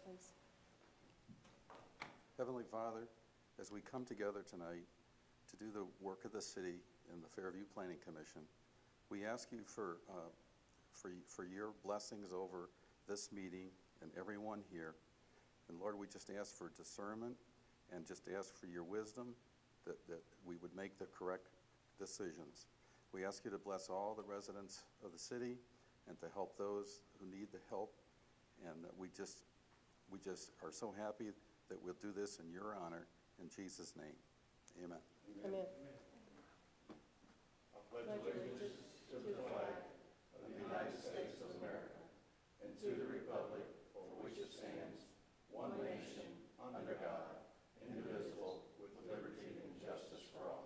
please. Heavenly Father, as we come together tonight to do the work of the city in the Fairview Planning Commission, we ask you for your blessings over this meeting and everyone here. And Lord, we just ask for discernment and just ask for your wisdom that we would make the correct decisions. We ask you to bless all the residents of the city and to help those who need the help. And we just are so happy that we'll do this in your honor. In Jesus' name, amen. Amen. I pledge allegiance to the flag of the United States of America and to the republic for which it stands, one nation, under God, indivisible, with liberty and justice for all.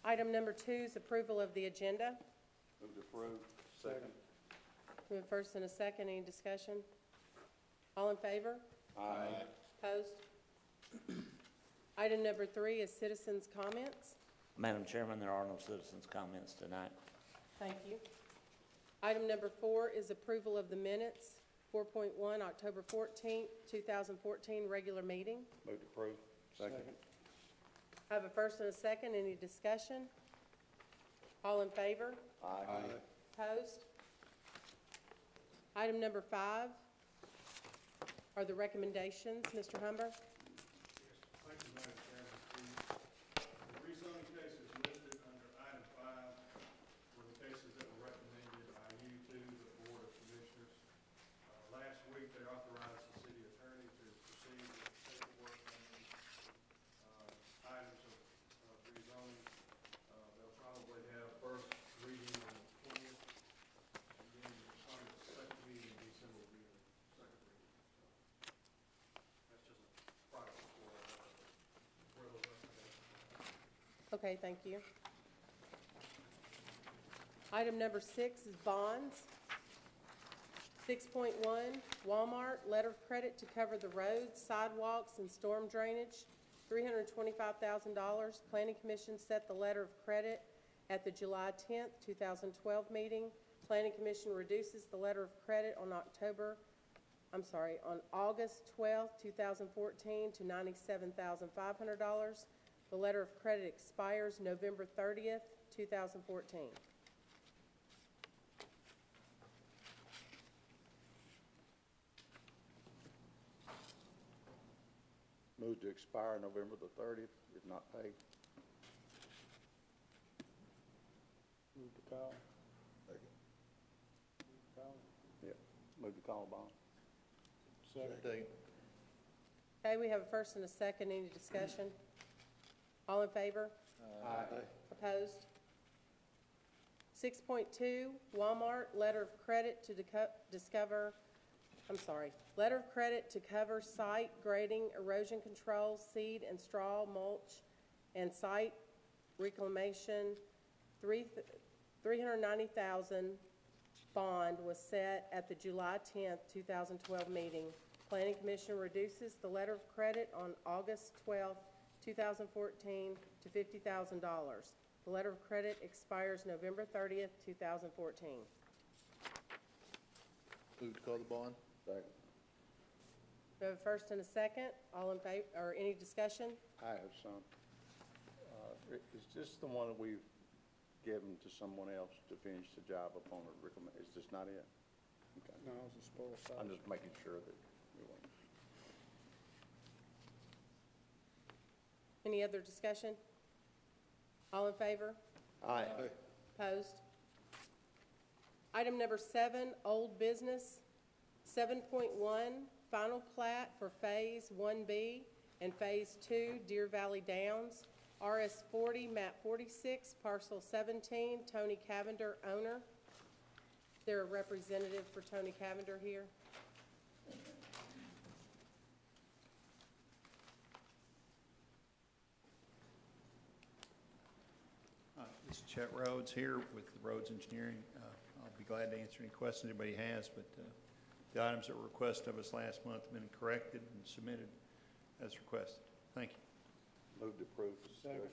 Item number 2 is approval of the agenda. Move to approve. Second. We have a first and a second. Any discussion? All in favor? Aye. Opposed? Item number 3 is citizens' comments. Madam Chairman, there are no citizens' comments tonight. Thank you. Item number 4 is approval of the minutes. 4.1, October 14th, 2014, regular meeting. Move to approve. Second. I have a first and a second. Any discussion? All in favor? Aye. Opposed? Item number 5 are the recommendations. Mr. Humber? Thank you, Madam Chairman. The rezoning cases listed under item 5 were the cases that were recommended by you to the Board of Commissioners. Last week, they authorized the city attorney to proceed with the paperwork on these items of rezoning. They'll probably have first reading on the 20th, and then on the second meeting in December will be the second reading. So that's just a process for those recommendations. Okay, thank you. Item number 6 is bonds. 6.1, Walmart, letter of credit to cover the roads, sidewalks, and storm drainage, $325,000. Planning Commission set the letter of credit at the July 10th, 2012 meeting. Planning Commission reduces the letter of credit on August 12th, 2014 to $97,500. The letter of credit expires November 30th, 2014. Move to expire November the 30th, if not paid. Move to call. Second. Move to call. Yeah. Move to call bond. Second. Okay, we have a first and a second. Any discussion? All in favor? Aye. Opposed? 6.2, Walmart, letter of credit to letter of credit to cover site grading, erosion control, seed and straw mulch, and site reclamation. $390,000 bond was set at the July 10th, 2012 meeting. Planning Commission reduces the letter of credit on August 12th, 2014 to $50,000. The letter of credit expires November 30th, 2014. Move to call the bond. Second. We have a first and a second. All in favor, or any discussion? I have some. Is this the one that we've given to someone else to finish the job upon a recommend? Is this not it? Okay. No, it's a spoil site. I'm just making sure that we won't. Any other discussion? All in favor? Aye. Opposed? Item number 7, old business. 7.1, final plat for Phase 1B and Phase 2, Deer Valley Downs. RS 40, map 46, parcel 17, Tony Cavender, owner. Is there a representative for Tony Cavender here? This is Chet Rhodes here with Rhodes Engineering. I'll be glad to answer any questions anybody has, but the items that were requested of us last month have been corrected and submitted as requested. Thank you. Move to approve. Second.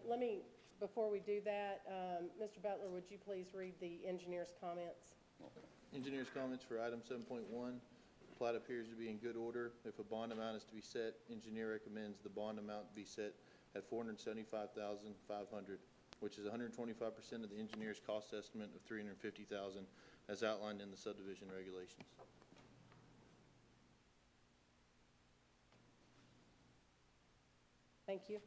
Let me, before we do that, Mr. Butler, would you please read the engineer's comments? Engineers' comments for item 7.1. Plat appears to be in good order. If a bond amount is to be set, engineer recommends the bond amount be set at $475,500, which is 125% of the engineer's cost estimate of $350,000 as outlined in the subdivision regulations. Thank you.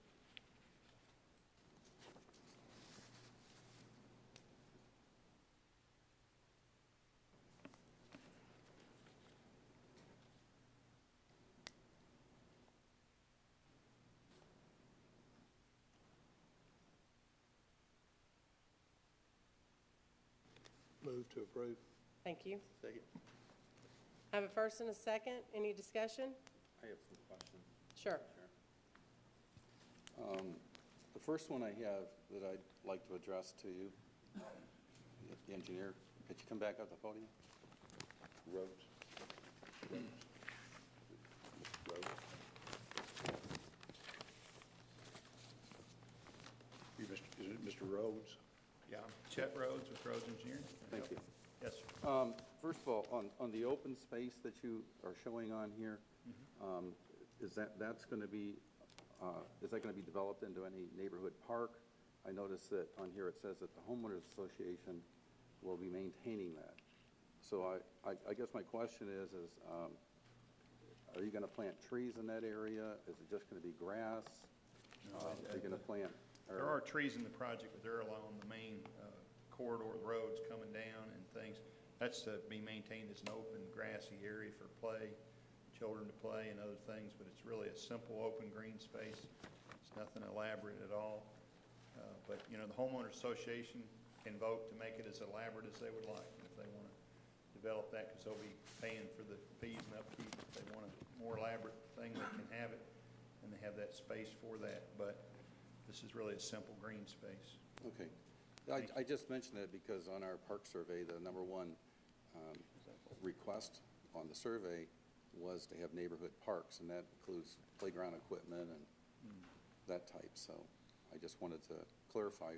Move to approve. Thank you. Second. I have a first and a second. Any discussion? I have some questions. Sure. The first one I have that I'd like to address to you, the engineer, could you come back up the podium? Rhodes. Rhodes. Is it Mr. Rhodes? Yeah, I'm Chet Rhodes with Rhodes Engineering. Thank you. Yes, sir. First of all, on the open space that you are showing on here, is that going to be developed into any neighborhood park? I noticed that on here it says that the homeowners association will be maintaining that. So I guess my question is are you going to plant trees in that area? Is it just going to be grass? Are you going to plant? There are trees in the project, but they're along the main corridor of the roads coming down and things. That's to be maintained as an open grassy area for play, children to play and other things, but it's really a simple open green space. It's nothing elaborate at all. But, you know, the homeowners association can vote to make it as elaborate as they would like. If they want to develop that, because they'll be paying for the fees and upkeep. If they want a more elaborate thing, they can have it, and they have that space for that. But this is really a simple green space. Okay. I just mentioned it because on our park survey, the number one request on the survey was to have neighborhood parks, and that includes playground equipment and that type. So I just wanted to clarify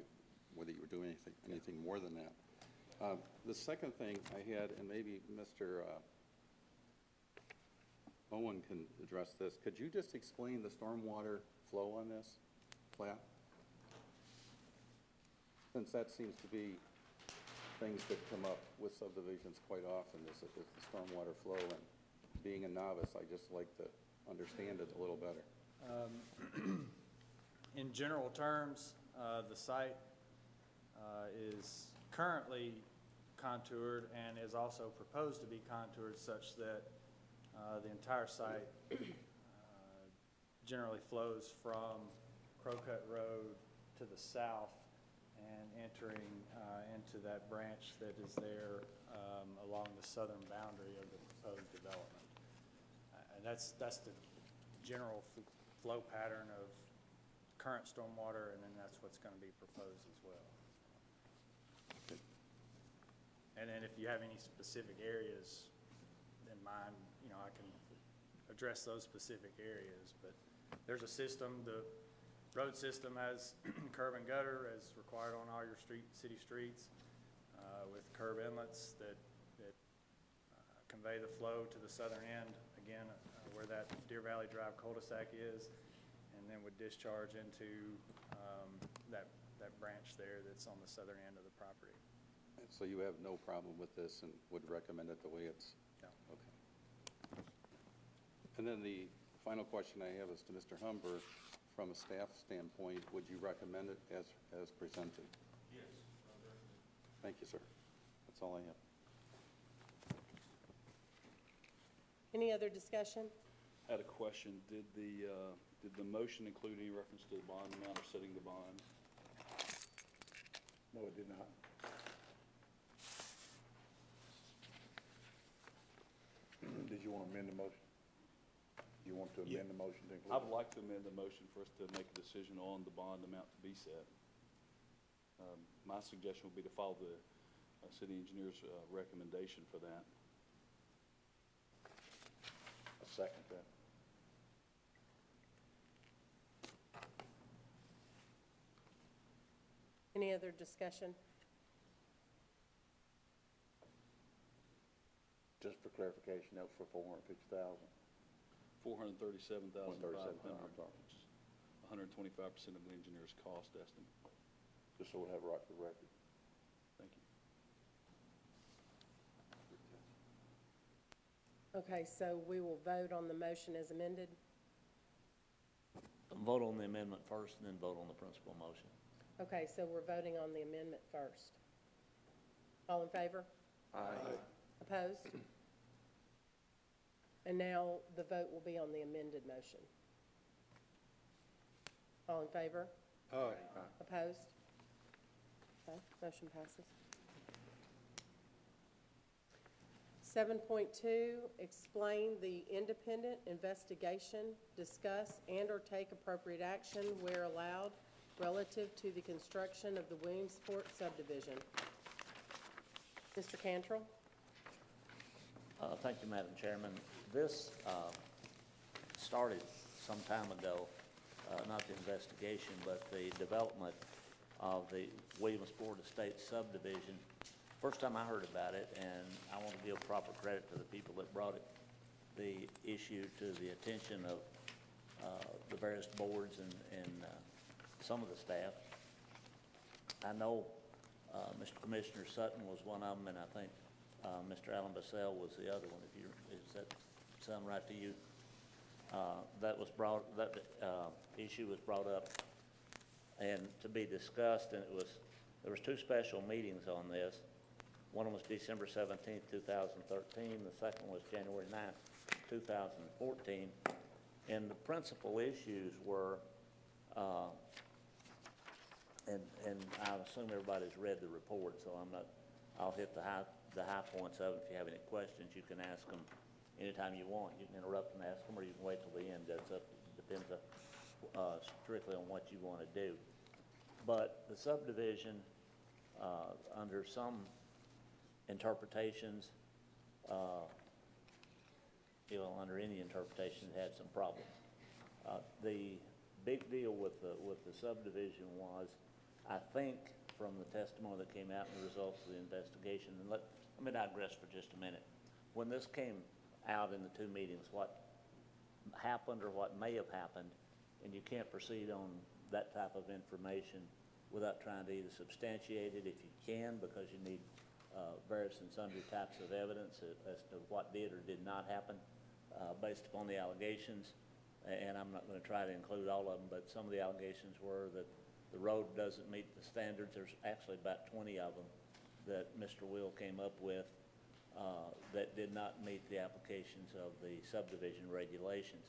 whether you were doing anything more than that. The second thing I had, and maybe Mr. Owen can address this, could you just explain the stormwater flow on this plat? Since that seems to be things that come up with subdivisions quite often, is the stormwater flow, and being a novice, I just like to understand it a little better. In general terms, the site is currently contoured and is also proposed to be contoured such that the entire site generally flows from Crowcut Road to the south and entering into that branch that is there along the southern boundary of the proposed development. And that's the general flow pattern of current stormwater, and then that's what's going to be proposed as well. And then if you have any specific areas in mind, you know, I can address those specific areas. But there's a system, the road system has curb and gutter as required on all your city streets, with curb inlets that convey the flow to the southern end, again, where that Deer Valley Drive cul-de-sac is, and then would discharge into that branch there that's on the southern end of the property. So you have no problem with this and would recommend it the way it's? No. Okay. And then the final question I have is to Mr. Humber. From a staff standpoint, would you recommend it as presented? Yes. Thank you, sir. That's all I have. Any other discussion? I had a question. Did the motion include any reference to the bond amount or setting the bond? No, it did not. Did you want to amend the motion? You want to amend the motion to include? I would like to amend the motion for us to make a decision on the bond amount to be set. My suggestion would be to follow the city engineer's recommendation for that. I second that. Any other discussion? Just for clarification, that was for 450,000. 437,500, 137,500, I'm sorry. which is 125% of the engineer's cost estimate. Just so we'll have it right for the record. Thank you. Okay, so we will vote on the motion as amended. Vote on the amendment first and then vote on the principal motion. Okay, so we're voting on the amendment first. All in favor? Aye. Opposed? And now the vote will be on the amended motion. All in favor? Aye. Opposed? Okay, motion passes. 7.2, explain the independent investigation, discuss and/or take appropriate action where allowed relative to the construction of the Williamsport subdivision. Mr. Cantrell? Thank you, Madam Chairman. This started some time ago, not the investigation, but the development of the Williamsport Estates subdivision. First time I heard about it, and I want to give proper credit to the people that brought the issue to the attention of the various boards and some of the staff. I know Mr. Commissioner Sutton was one of them, and I think Mr. Alan Bassell was the other one. Does that sound right to you? That issue was brought up and to be discussed, and there was two special meetings on this. One was December 17th, 2013. The second was January 9th, 2014. And the principal issues were, and I assume everybody's read the report, so I'll hit the high points of it. If you have any questions, you can ask them anytime you want. You can interrupt and ask them, or you can wait till the end. Depends strictly on what you want to do. But the subdivision, under some interpretations, under any interpretation, it had some problems. The big deal with the subdivision was, I think, from the testimony that came out and the results of the investigation, and let me digress for just a minute. When this came out in the two meetings, what happened or what may have happened, and you can't proceed on that type of information without trying to either substantiate it if you can, because you need various and sundry types of evidence as to what did or did not happen based upon the allegations. And I'm not going to try to include all of them, but some of the allegations were that the road doesn't meet the standards. There's actually about 20 of them that Mr. Will came up with that did not meet the applications of the subdivision regulations.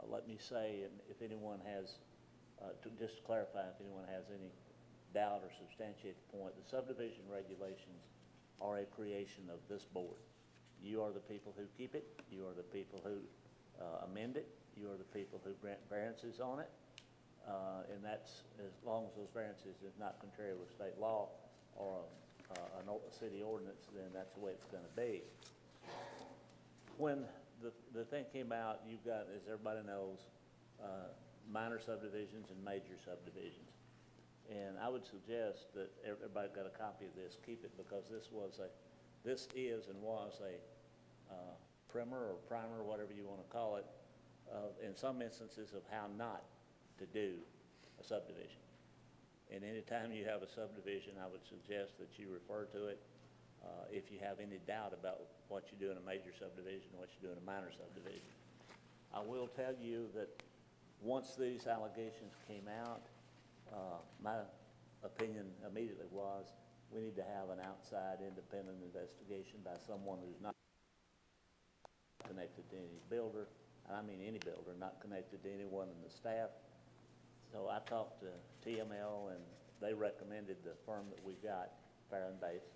Let me say, and if anyone has, just to clarify, if anyone has any doubt or substantiate the point, the subdivision regulations are a creation of this board. You are the people who keep it. You are the people who amend it. You are the people who grant variances on it. And that's, as long as those variances is not contrary with state law or a city ordinance, then that's the way it's going to be. When the thing came out, you've got, as everybody knows, minor subdivisions and major subdivisions. And I would suggest that everybody got a copy of this, keep it, because this is and was a primer or primer, whatever you want to call it, in some instances of how not to do a subdivision. And anytime you have a subdivision, I would suggest that you refer to it if you have any doubt about what you do in a major subdivision and what you do in a minor subdivision. I will tell you that once these allegations came out, my opinion immediately was we need to have an outside independent investigation by someone who's not connected to any builder, and I mean any builder, not connected to anyone in the staff. So I talked to TML, and they recommended the firm that we got, Fair and Base.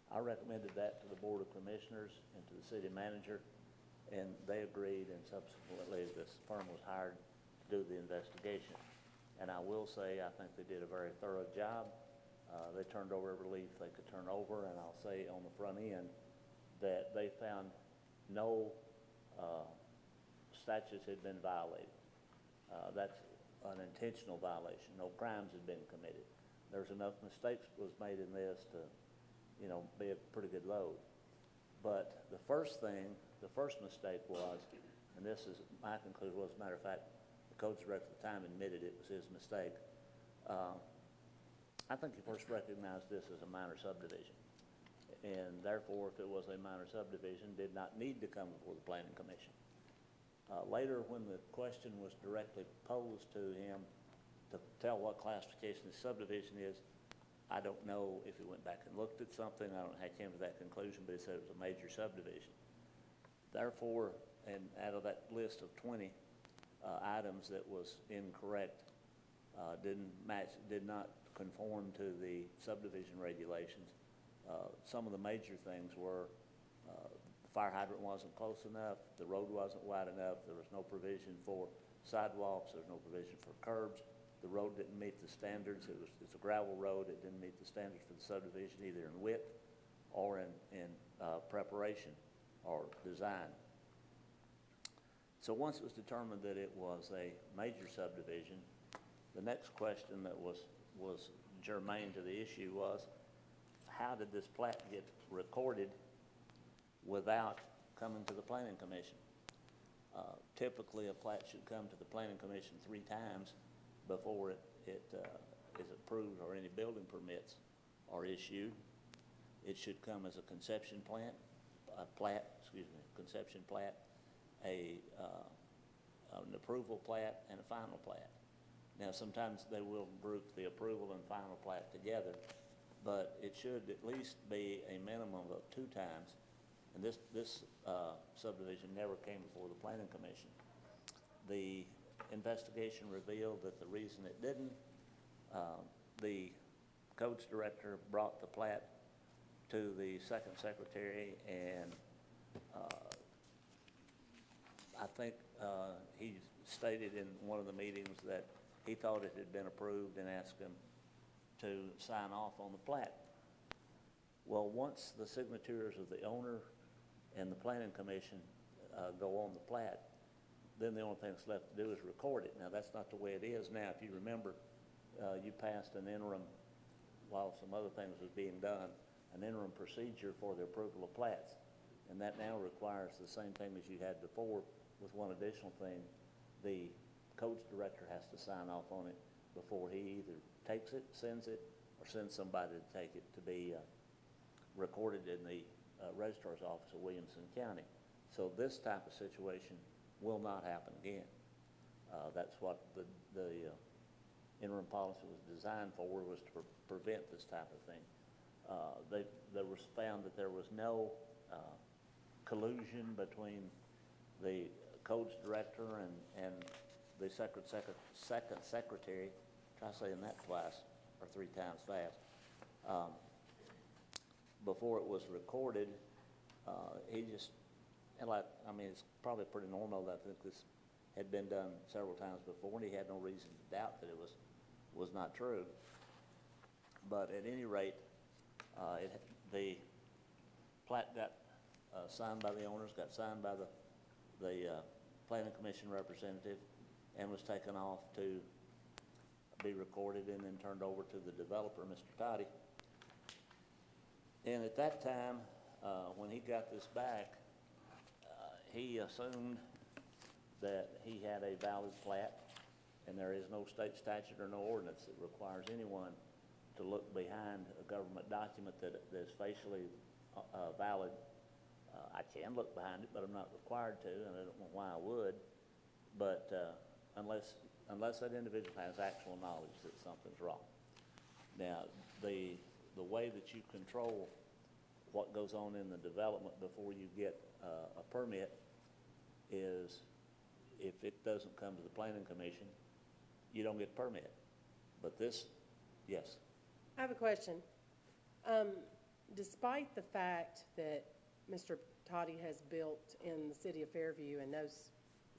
I recommended that to the Board of Commissioners and to the city manager, and they agreed, and subsequently this firm was hired to do the investigation. And I will say, I think they did a very thorough job. They turned over every leaf they could turn over, and I'll say on the front end that they found no statutes had been violated. That's an intentional violation. No crimes had been committed. There's enough mistakes was made in this to, you know, be a pretty good load. But the first mistake was, and this is my conclusion, was, as a matter of fact, the codes director at the time admitted it was his mistake. I think he first recognized this as a minor subdivision, and therefore, if it was a minor subdivision, did not need to come before the Planning Commission. Later, when the question was directly posed to him to tell what classification the subdivision is, I don't know if he went back and looked at something. I don't know how he came to that conclusion, but he said it was a major subdivision. Therefore, and out of that list of 20 items that was incorrect, did not conform to the subdivision regulations. Some of the major things were the fire hydrant wasn't close enough, the road wasn't wide enough, there was no provision for sidewalks, there was no provision for curbs, the road didn't meet the standards, it's a gravel road, it didn't meet the standards for the subdivision either in width or in preparation or design. So once it was determined that it was a major subdivision, the next question that was germane to the issue was, how did this plat get recorded without coming to the Planning Commission? Typically, a plat should come to the Planning Commission 3 times before it is approved or any building permits are issued. It should come as a conception plat, an approval plat, and a final plat. Now, sometimes they will group the approval and final plat together, but it should at least be a minimum of 2 times. And this subdivision never came before the Planning Commission. The investigation revealed that the reason it didn't, the codes director brought the plat to the second secretary, and I think he stated in one of the meetings that he thought it had been approved and asked him to sign off on the plat. Well, once the signatures of the owner and the Planning Commission go on the plat, then the only thing that's left to do is record it. Now, that's not the way it is now. If you remember, you passed an interim, while some other things was being done, an interim procedure for the approval of plats. And that now requires the same thing as you had before, with one additional thing. The codes director has to sign off on it before he either takes it, sends it, or sends somebody to take it to be recorded in the registrar's office of Williamson County. So this type of situation will not happen again. That's what the interim policy was designed for, was to prevent this type of thing. There was found that there was no collusion between the codes director and the second secretary. Try saying that twice or 3 times fast. Before it was recorded, he just, and like, I mean, it's probably pretty normal that I think this had been done several times before, and he had no reason to doubt that it was not true. But at any rate, the plat got signed by the owners, got signed by the Planning Commission representative, and was taken off to be recorded and then turned over to the developer, Mr. Toddy. And at that time, when he got this back, he assumed that he had a valid plat, and there is no state statute or no ordinance that requires anyone to look behind a government document that is facially valid. I can look behind it, but I'm not required to, and I don't know why I would. But unless that individual has actual knowledge that something's wrong. Now, the way that you control what goes on in the development before you get a permit is, if it doesn't come to the Planning Commission, you don't get a permit. But this, yes. I have a question. Despite the fact that Mr. Toddy has built in the city of Fairview and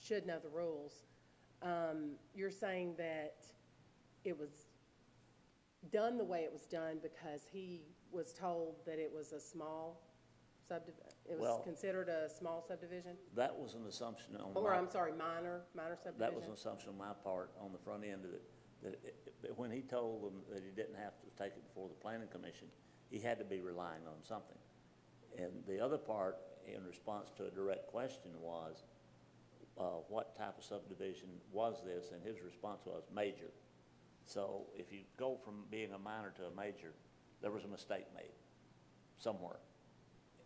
should know the rules, you're saying that it was done the way it was done because he was told that it was a small it was Well- considered a small subdivision? That was an assumption on Or, my, I'm sorry, minor subdivision? that was an assumption on my part on the front end of it, that when he told them that he didn't have to take it before the planning commission, he had to be relying on something. And the other part, in response to a direct question, was, what type of subdivision was this? And his response was major. So if you go from being a minor to a major, there was a mistake made somewhere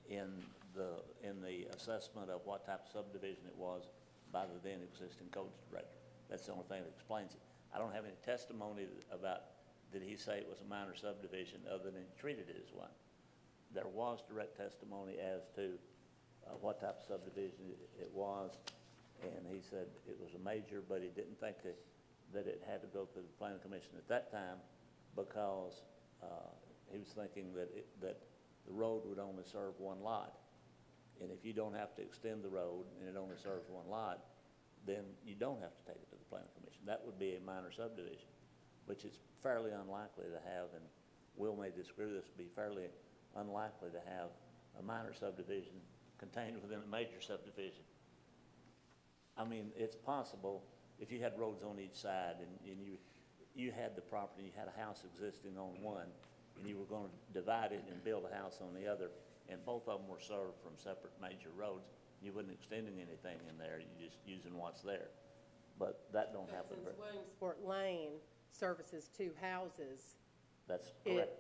in the assessment of what type of subdivision it was by the then existing codes director. That's the only thing that explains it. I don't have any testimony about, did he say it was a minor subdivision other than he treated it as one. There was direct testimony as to what type of subdivision it was, and he said it was a major, but he didn't think that it had to go through the planning commission at that time because he was thinking that the road would only serve one lot. And if you don't have to extend the road and it only serves one lot, then you don't have to take it to the planning commission. That would be a minor subdivision, which is fairly unlikely to have, and Will may disagree with this, would be fairly unlikely to have a minor subdivision contained within a major subdivision. I mean, it's possible if you had roads on each side and you had the property, you had a house existing on one, and you were going to divide it and build a house on the other, and both of them were served from separate major roads, you wasn't extending anything in there, you're just using what's there. But that don't happen. Since Williamsport Lane services two houses, That's correct.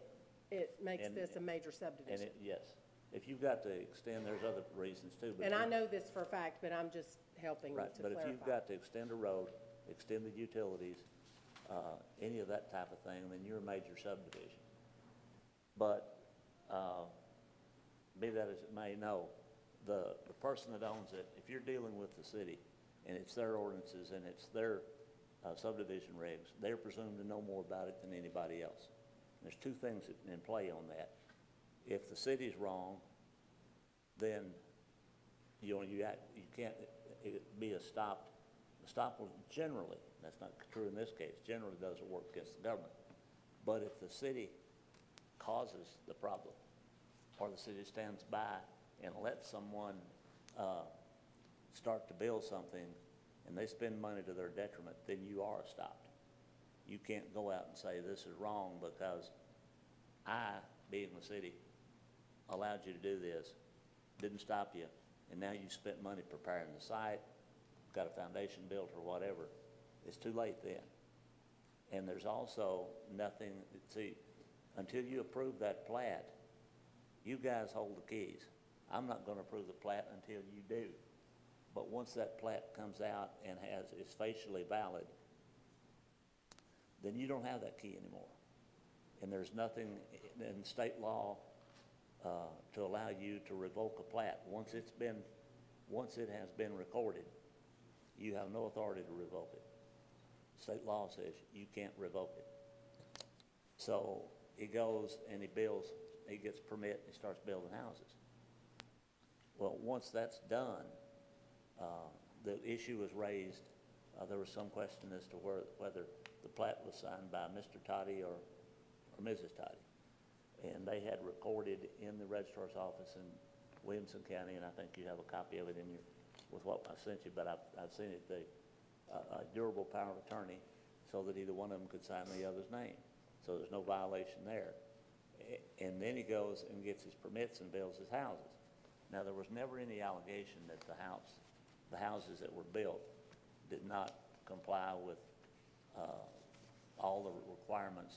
it makes And- this a major And subdivision. yes, if you've got to extend, there's other reasons too. But And I you- know this for a fact, but I'm just helping to Right, clarify. but if you've got to extend a road, extend the utilities, any of that type of thing, then you're a major subdivision. But, be that as it may, no, the person that owns it, if you're dealing with the city, and it's their ordinances and it's their subdivision regs, they're presumed to know more about it than anybody else. There's two things in play on that. If the city's wrong, then you can't be stopped. Estoppel generally, that's not true in this case, generally doesn't work against the government. But if the city causes the problem, or the city stands by and lets someone start to build something and they spend money to their detriment, then you are stopped. You can't go out and say this is wrong because I, being the city, allowed you to do this, didn't stop you, and now you spent money preparing the site, got a foundation built or whatever. It's too late then. And there's also nothing, see, until you approve that plat, you guys hold the keys. I'm not going to approve the plat until you do. But once that plat comes out and is facially valid, then you don't have that key anymore. And there's nothing in state law to allow you to revoke a plat. Once it has been recorded, you have no authority to revoke it. State law says you can't revoke it. So he goes and he gets permit, and he starts building houses. Well, once that's done, the issue was raised. There was some question as to whether the plat was signed by Mr. Toddy or Mrs. Toddy. And they had recorded in the registrar's office in Williamson County, and I think you have a copy of it with what I sent you, but I've seen it, a durable power of attorney, so that either one of them could sign the other's name. So there's no violation there. And then he goes and gets his permits and builds his houses. Now, there was never any allegation that the houses that were built did not comply with all the requirements.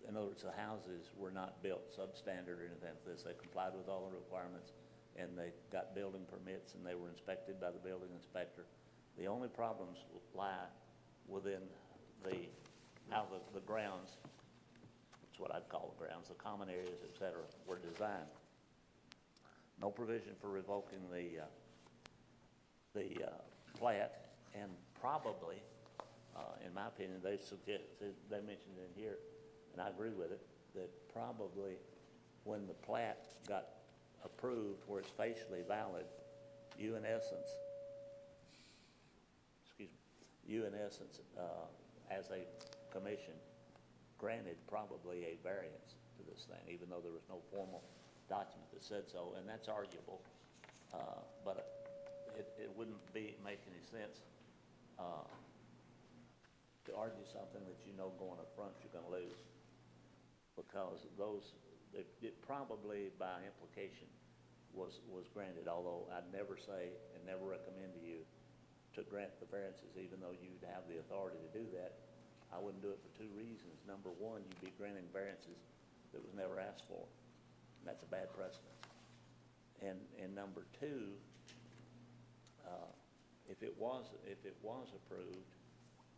In other words, the houses were not built substandard or anything like this. They complied with all the requirements, and they got building permits, and they were inspected by the building inspector. The only problems lie within how the grounds, that's what I'd call the grounds, the common areas, et cetera, were designed. No provision for revoking the plat, and probably, in my opinion, they mentioned in here, and I agree with it, that probably when the plat got approved where it's facially valid, you in essence, as a commission, granted probably a variance to this thing, even though there was no formal document that said so, and that's arguable. But it wouldn't make any sense to argue something that you know going up front you're gonna lose. Because it probably by implication was granted, although I'd never say and never recommend to you to grant the variances, even though you'd have the authority to do that. I wouldn't do it for two reasons. Number one, you'd be granting variances that was never asked for. And that's a bad precedent. And number two, if it was approved,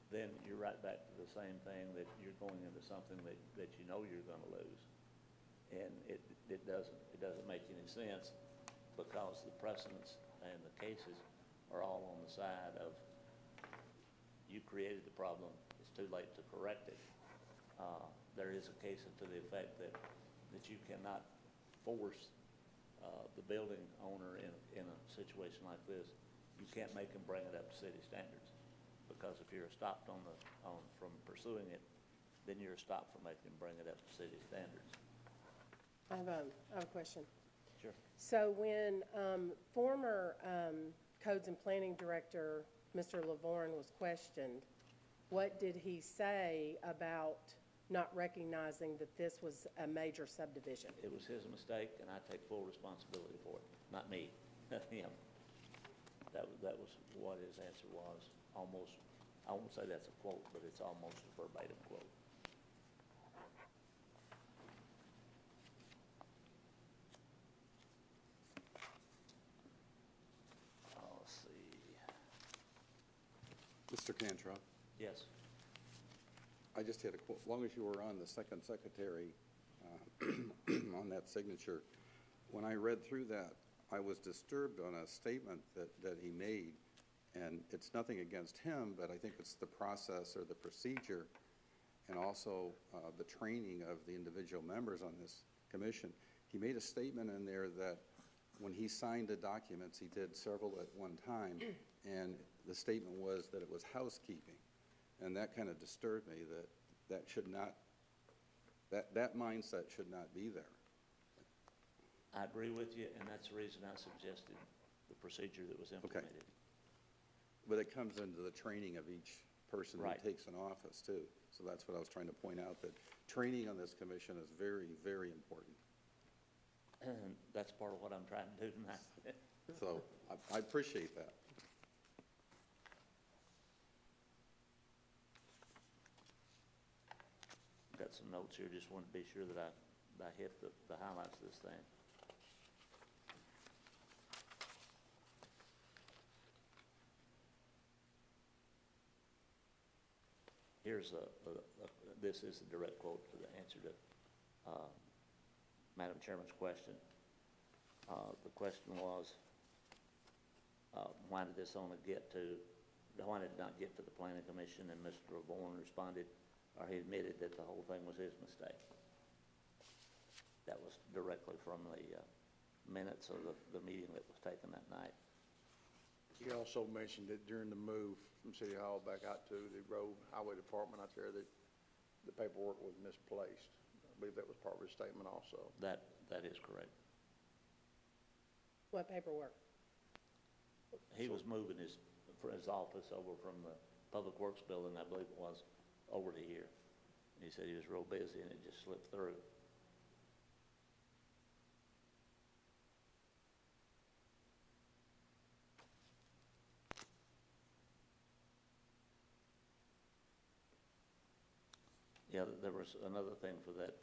then you're right back to the same thing, that you're going into something that you know you're gonna lose. And it doesn't make any sense, because the precedents and the cases are all on the side of you created the problem, it's too late to correct it. There is a case to the effect that you cannot force the building owner in a situation like this. You can't make him bring it up to city standards, because if you're stopped from pursuing it, then you're stopped from making him bring it up to city standards. I have a question. Sure. So when former Codes and Planning Director, Mr. Lavorne, was questioned, what did he say about not recognizing that this was a major subdivision? It was his mistake, and I take full responsibility for it, not me, him. That was what his answer was. Almost, I won't say that's a quote, but it's almost a verbatim quote. Let's see. Mr. Cantrell, Yes. I just had a quote, as long as you were on the second secretary on that signature, when I read through that, I was disturbed on a statement that he made, and it's nothing against him, but I think it's the process or the procedure, and also the training of the individual members on this commission. He made a statement in there that when he signed the documents, he did several at one time, and the statement was that it was housekeeping. And that kind of disturbed me, that should not, that mindset should not be there. I agree with you, and that's the reason I suggested the procedure that was implemented. But it comes into the training of each person who Right. takes an office too. So that's what I was trying to point out, that training on this commission is very, very important. And that's part of what I'm trying to do tonight. So I appreciate that. Got some notes here, just want to be sure that I hit the highlights of this thing. Here's this is a direct quote to the answer to Madam Chairman's question. The question was, why did this only why did it not get to the Planning Commission? And Mr. Lavorne responded, or he admitted that the whole thing was his mistake. That was directly from the minutes of the meeting that was taken that night. He also mentioned that during the move from City Hall back out to the road highway department out there, that the paperwork was misplaced. I believe that was part of his statement also. That is correct. What paperwork? He was moving his office over from the Public Works building, I believe it was, over to here. And he said he was real busy and it just slipped through. Yeah, there was another thing for that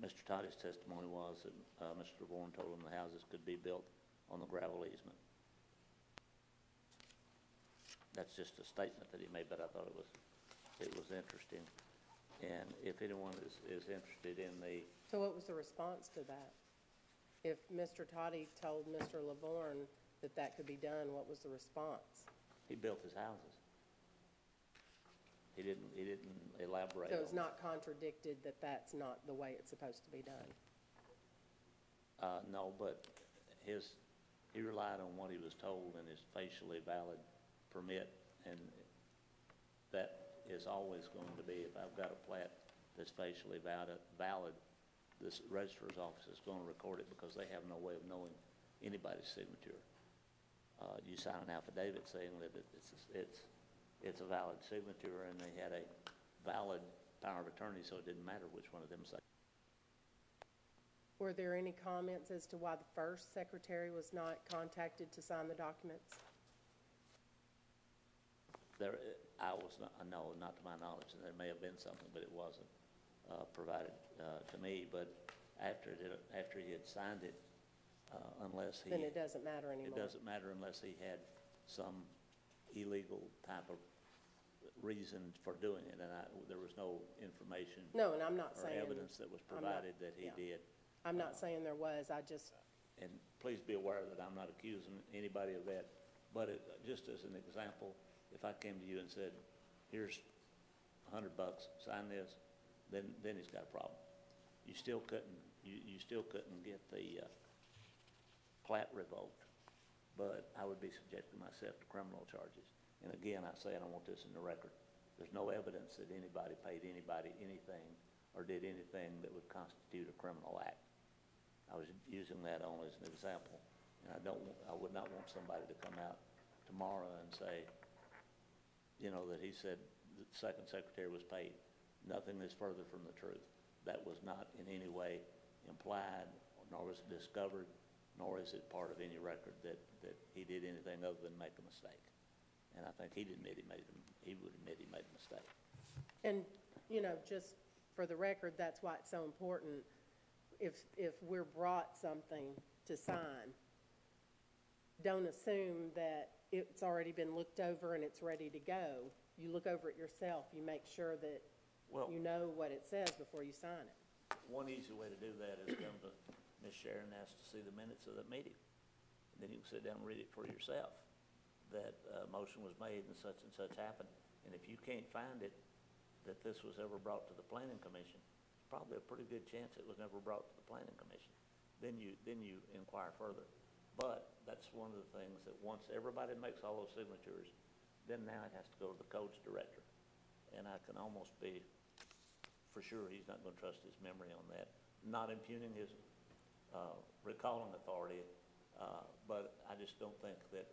Mr. Toddy's testimony was that Mr. Vaughan told him the houses could be built on the gravel easement. That's just a statement that he made, but I thought it was interesting. And if anyone is interested in the... So what was the response to that? If Mr. Toddy told Mr. Lavorne that could be done, what was the response? He built his houses. He didn't elaborate. So it's on not contradicted that that's not the way it's supposed to be done? No, but he relied on what he was told in his facially valid permit, and that is always going to be, if I've got a plat that's facially valid, this registrar's office is gonna record it because they have no way of knowing anybody's signature. You sign an affidavit saying that it's a valid signature, and they had a valid power of attorney, so it didn't matter which one of them signed. Were there any comments as to why the first secretary was not contacted to sign the documents? No, not to my knowledge, and there may have been something, but it wasn't provided to me. But after he had signed it, unless he... Then it doesn't matter anymore. It doesn't matter unless he had some illegal type of reason for doing it, and there was no information... No, and I'm not or saying... evidence that was provided that he did. I'm not saying there was, I just... And please be aware that I'm not accusing anybody of that, but just as an example, if I came to you and said, here's $100, sign this, then he's got a problem. You still couldn't get the plat revoked, but I would be subjecting myself to criminal charges. And again, I say I don't want this in the record. There's no evidence that anybody paid anybody anything or did anything that would constitute a criminal act. I was using that only as an example, and I would not want somebody to come out tomorrow and say, you know, that he said the second secretary was paid. Nothing is further from the truth. That was not in any way implied, nor was it discovered, nor is it part of any record that he did anything other than make a mistake. And I think he would admit he made a mistake. And, you know, just for the record, that's why it's so important. If we're brought something to sign, don't assume that it's already been looked over and it's ready to go. You look over it yourself. You make sure that you know what it says before you sign it. One easy way to do that is come to Ms. Sharon and ask to see the minutes of that meeting. And then you can sit down and read it for yourself, that a motion was made and such happened. And if you can't find it, that this was ever brought to the Planning Commission, probably a pretty good chance it was never brought to the Planning Commission. Then you inquire further. But that's one of the things that once everybody makes all those signatures, then now it has to go to the codes director. And I can almost be for sure he's not going to trust his memory on that. Not impugning his recalling authority, but I just don't think that,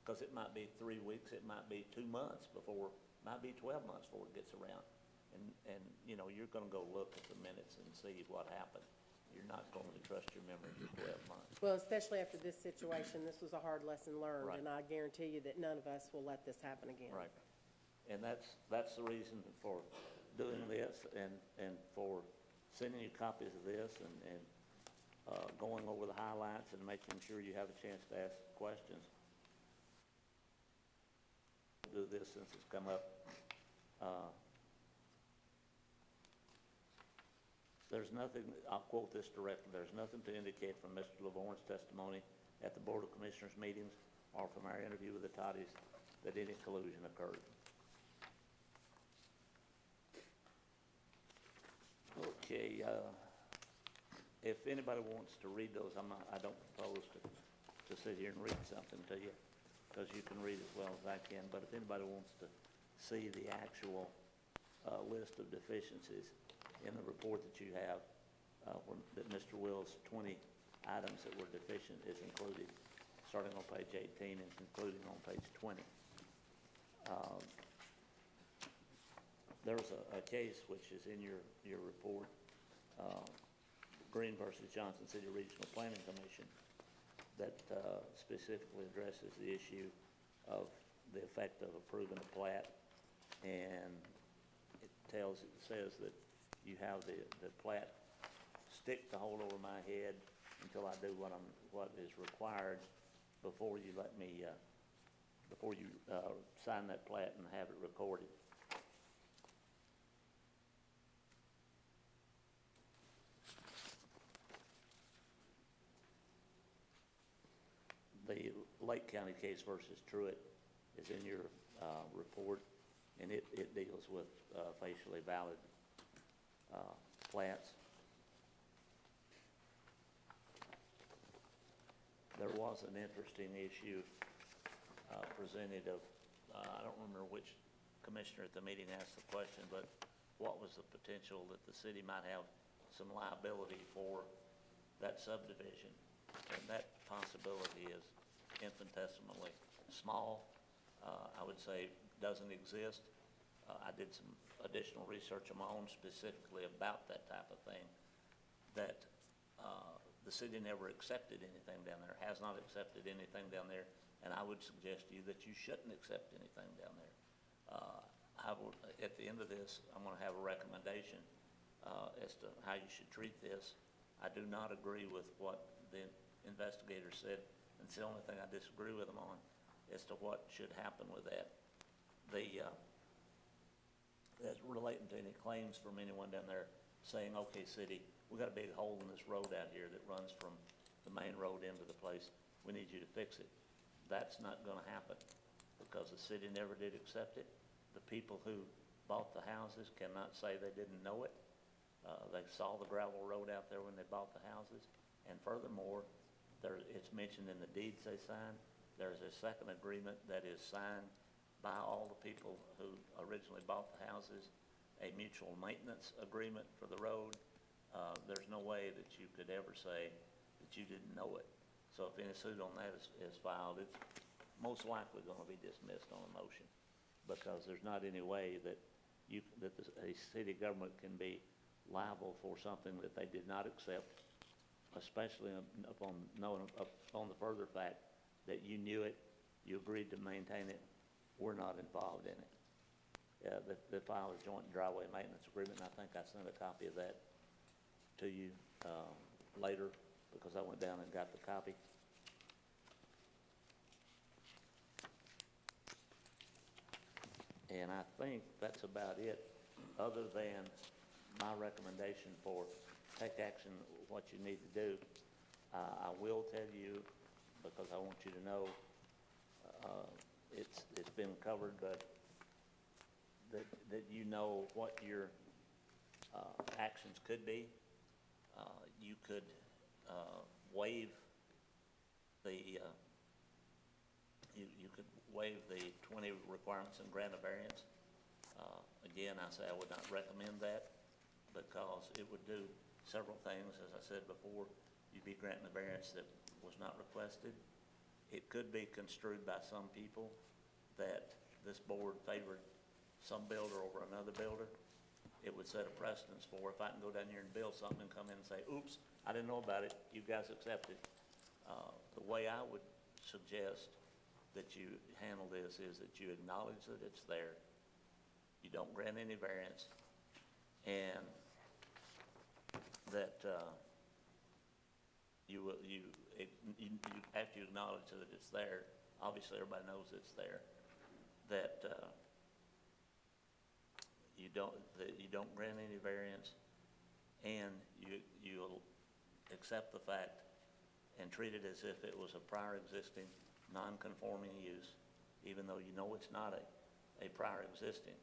because it might be 3 weeks, it might be 2 months before, might be 12 months before it gets around. And you know, you're going to go look at the minutes and see what happened. You're not going to trust your memory for 12 months. Well, especially after this situation, this was a hard lesson learned, Right. and I guarantee you that none of us will let this happen again. Right. And that's the reason for doing this and for sending you copies of this and going over the highlights and making sure you have a chance to ask questions. Do this since it's come up. There's nothing, I'll quote this directly, there's nothing to indicate from Mr. Lavorne's testimony at the Board of Commissioners meetings or from our interview with the Toddies that any collusion occurred. Okay, if anybody wants to read those, I don't propose to sit here and read something to you, because you can read as well as I can, but if anybody wants to see the actual list of deficiencies in the report that you have, that Mr. Will's 20 items that were deficient is included, starting on page 18 and concluding on page 20. There was a case which is in your report, Green versus Johnson City Regional Planning Commission, that specifically addresses the issue of the effect of approving a plat, and it says that you have the plat stick to hold over my head until I do what is required before you let me sign that plat and have it recorded. The Lake County case versus Truitt is in your report, and it deals with facially valid plats. There was an interesting issue presented of, I don't remember which commissioner at the meeting asked the question, but what was the potential that the city might have some liability for that subdivision. And that possibility is infinitesimally small. I would say doesn't exist. I did some additional research of my own specifically about that type of thing, that the city never accepted anything down there, has not accepted anything down there, and I would suggest to you that you shouldn't accept anything down there. At the end of this, I'm going to have a recommendation as to how you should treat this. I do not agree with what the investigator said, and it's the only thing I disagree with them on as to what should happen with that. That's relating to any claims from anyone down there saying, okay, city, we got a big hole in this road out here that runs from the main road into the place. We need you to fix it. That's not going to happen because the city never did accept it. The people who bought the houses cannot say they didn't know it. They saw the gravel road out there when they bought the houses. And furthermore, it's mentioned in the deeds they signed. There's a second agreement that is signed by all the people who originally bought the houses, a mutual maintenance agreement for the road. There's no way that you could ever say that you didn't know it. So if any suit on that is filed, it's most likely going to be dismissed on a motion, because there's not any way that a city government can be liable for something that they did not accept, especially upon the further fact that you knew it, you agreed to maintain it. We're not involved in it. They filed a joint driveway maintenance agreement, and I think I sent a copy of that to you later, because I went down and got the copy. And I think that's about it, other than my recommendation for take action, what you need to do. I will tell you, because I want you to know, it's been covered, but that you know what your actions could be. You could waive the you could waive the 20 requirements and grant a variance. Again, I say I would not recommend that, because it would do several things. As I said before, you'd be granting a variance that was not requested. It could be construed by some people that this board favored some builder over another builder. It would set a precedence for, if I can go down here and build something and come in and say, oops, I didn't know about it, you guys accept it. The way I would suggest that you handle this is that you acknowledge that it's there, you don't grant any variance, and that after you acknowledge that it's there, obviously everybody knows it's there, that you don't grant any variance, and you'll accept the fact and treat it as if it was a prior existing non-conforming use, even though you know it's not a prior existing.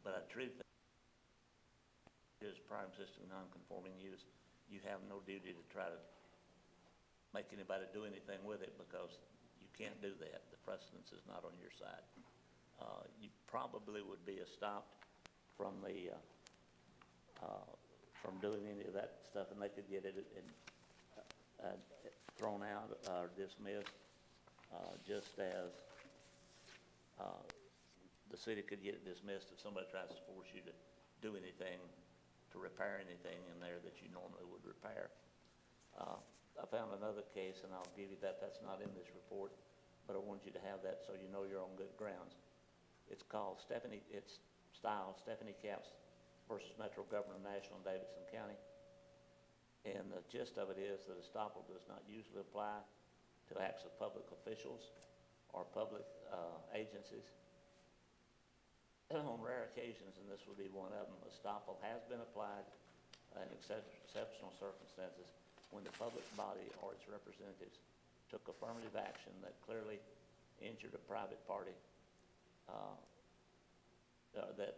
But I treat it as prior existing non-conforming use. You have no duty to try to make anybody do anything with it, because you can't do that. The precedence is not on your side. You probably would be stopped from from doing any of that stuff, and they could get it thrown out or dismissed, just as the city could get it dismissed if somebody tries to force you to do anything, to repair anything in there that you normally would repair. I found another case, and I'll give you that. That's not in this report, but I want you to have that so you know you're on good grounds. It's called Stephanie Capps versus Metro Government of National and Davidson County. And the gist of it is that estoppel does not usually apply to acts of public officials or public agencies. On rare occasions, and this would be one of them, estoppel has been applied in exceptional circumstances when the public body or its representatives took affirmative action that clearly injured a private party, that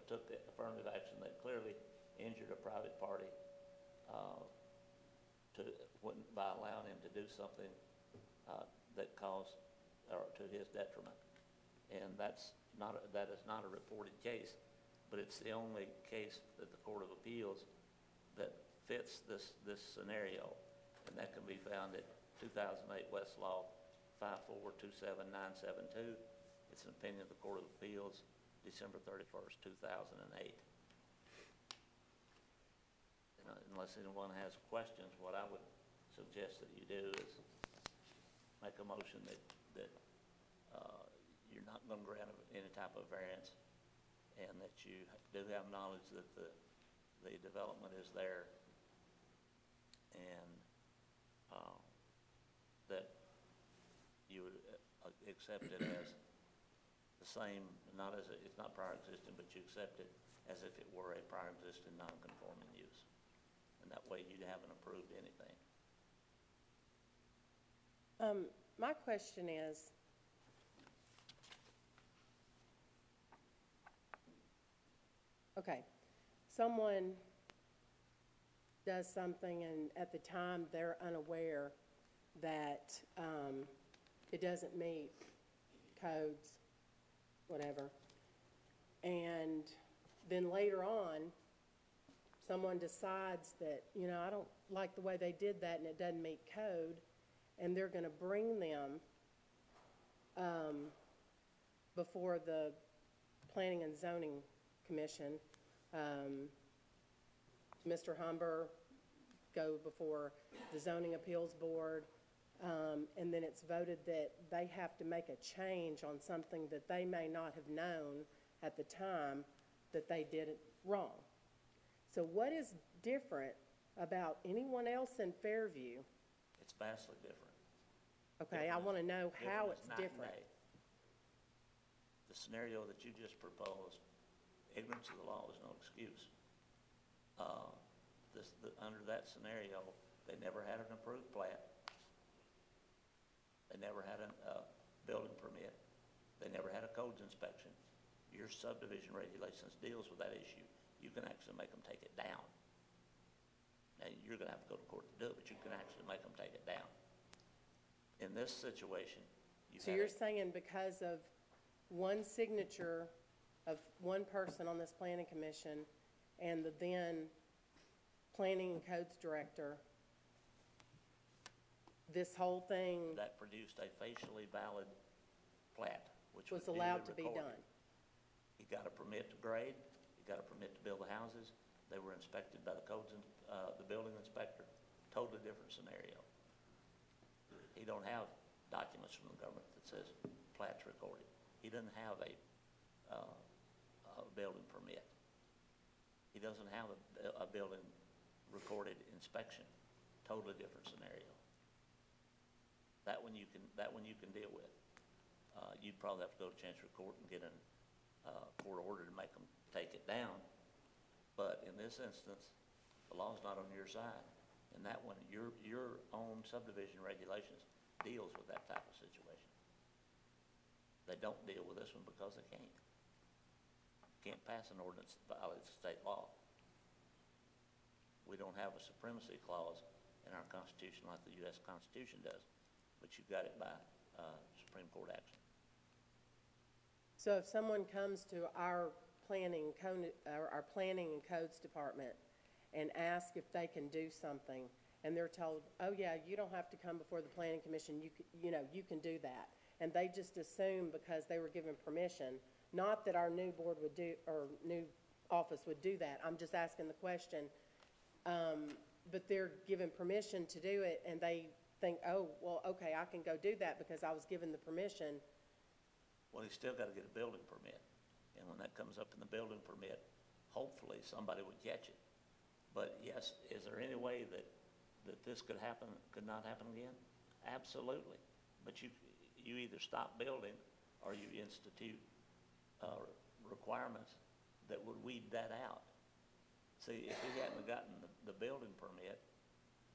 took affirmative action that clearly injured a private party by allowing him to do something that caused or to his detriment. And that is not a reported case. but it's the only case that the Court of Appeals that fits this scenario, and that can be found at 2008 Westlaw 5427972. It's an opinion of the Court of Appeals, December 31st, 2008. Unless anyone has questions, what I would suggest that you do is make a motion that you're not going to grant any type of variance, and that you do have knowledge that the development is there, and that you would accept it as the same, not as it's not prior existing, but you accept it as if it were a prior existing non-conforming use. And that way you haven't approved anything. My question is, okay, someone does something and at the time they're unaware that it doesn't meet codes, whatever, and then later on someone decides that, you know, I don't like the way they did that and it doesn't meet code, and they're going to bring them before the Planning and Zoning Commission. Mr. Humber go before the Zoning Appeals Board, and then it's voted that they have to make a change on something that they may not have known at the time that they did it wrong. So what is different about anyone else in Fairview? It's vastly different. Okay, I want to know how it's Night and different. day. The scenario that you just proposed, ignorance of the law is no excuse. Under that scenario, they never had an approved plat. They never had a building permit. They never had a codes inspection. Your subdivision regulations deals with that issue. You can actually make them take it down. Now, you're going to have to go to court to do it, but you can actually make them take it down. In this situation, So you're saying because of one signature of one person on this planning commission and the then planning and codes director, this whole thing that produced a facially valid plat, which was duly allowed to be recorded. done? He got a permit to grade, he got a permit to build the houses, they were inspected by the codes, the building inspector, totally different scenario. He don't have documents from the government that says plat's recorded. He doesn't have a building permit. He doesn't have a building recorded inspection. Totally different scenario. That one you can deal with. You'd probably have to go to Chancery Court and get a court order to make them take it down. But in this instance, the law's not on your side. And that one, your own subdivision regulations deals with that type of situation. They don't deal with this one because they can't. Can't pass an ordinance that violates state law. We don't have a supremacy clause in our Constitution like the U.S. Constitution does, but you've got it by Supreme Court action. So if someone comes to our planning and codes department and asks if they can do something, and they're told, oh yeah, you don't have to come before the planning commission, you can do that. And they just assume because they were given permission, not that our new board would do, or new office would do that. I'm just asking the question. But they're given permission to do it, and they think, oh, well, okay, I can go do that because I was given the permission. Well, you still got to get a building permit. And when that comes up in the building permit, hopefully somebody would catch it. But yes, is there any way that this could not happen again? Absolutely. But you either stop building or you institute requirements that would weed that out. See, if he hadn't gotten the building permit,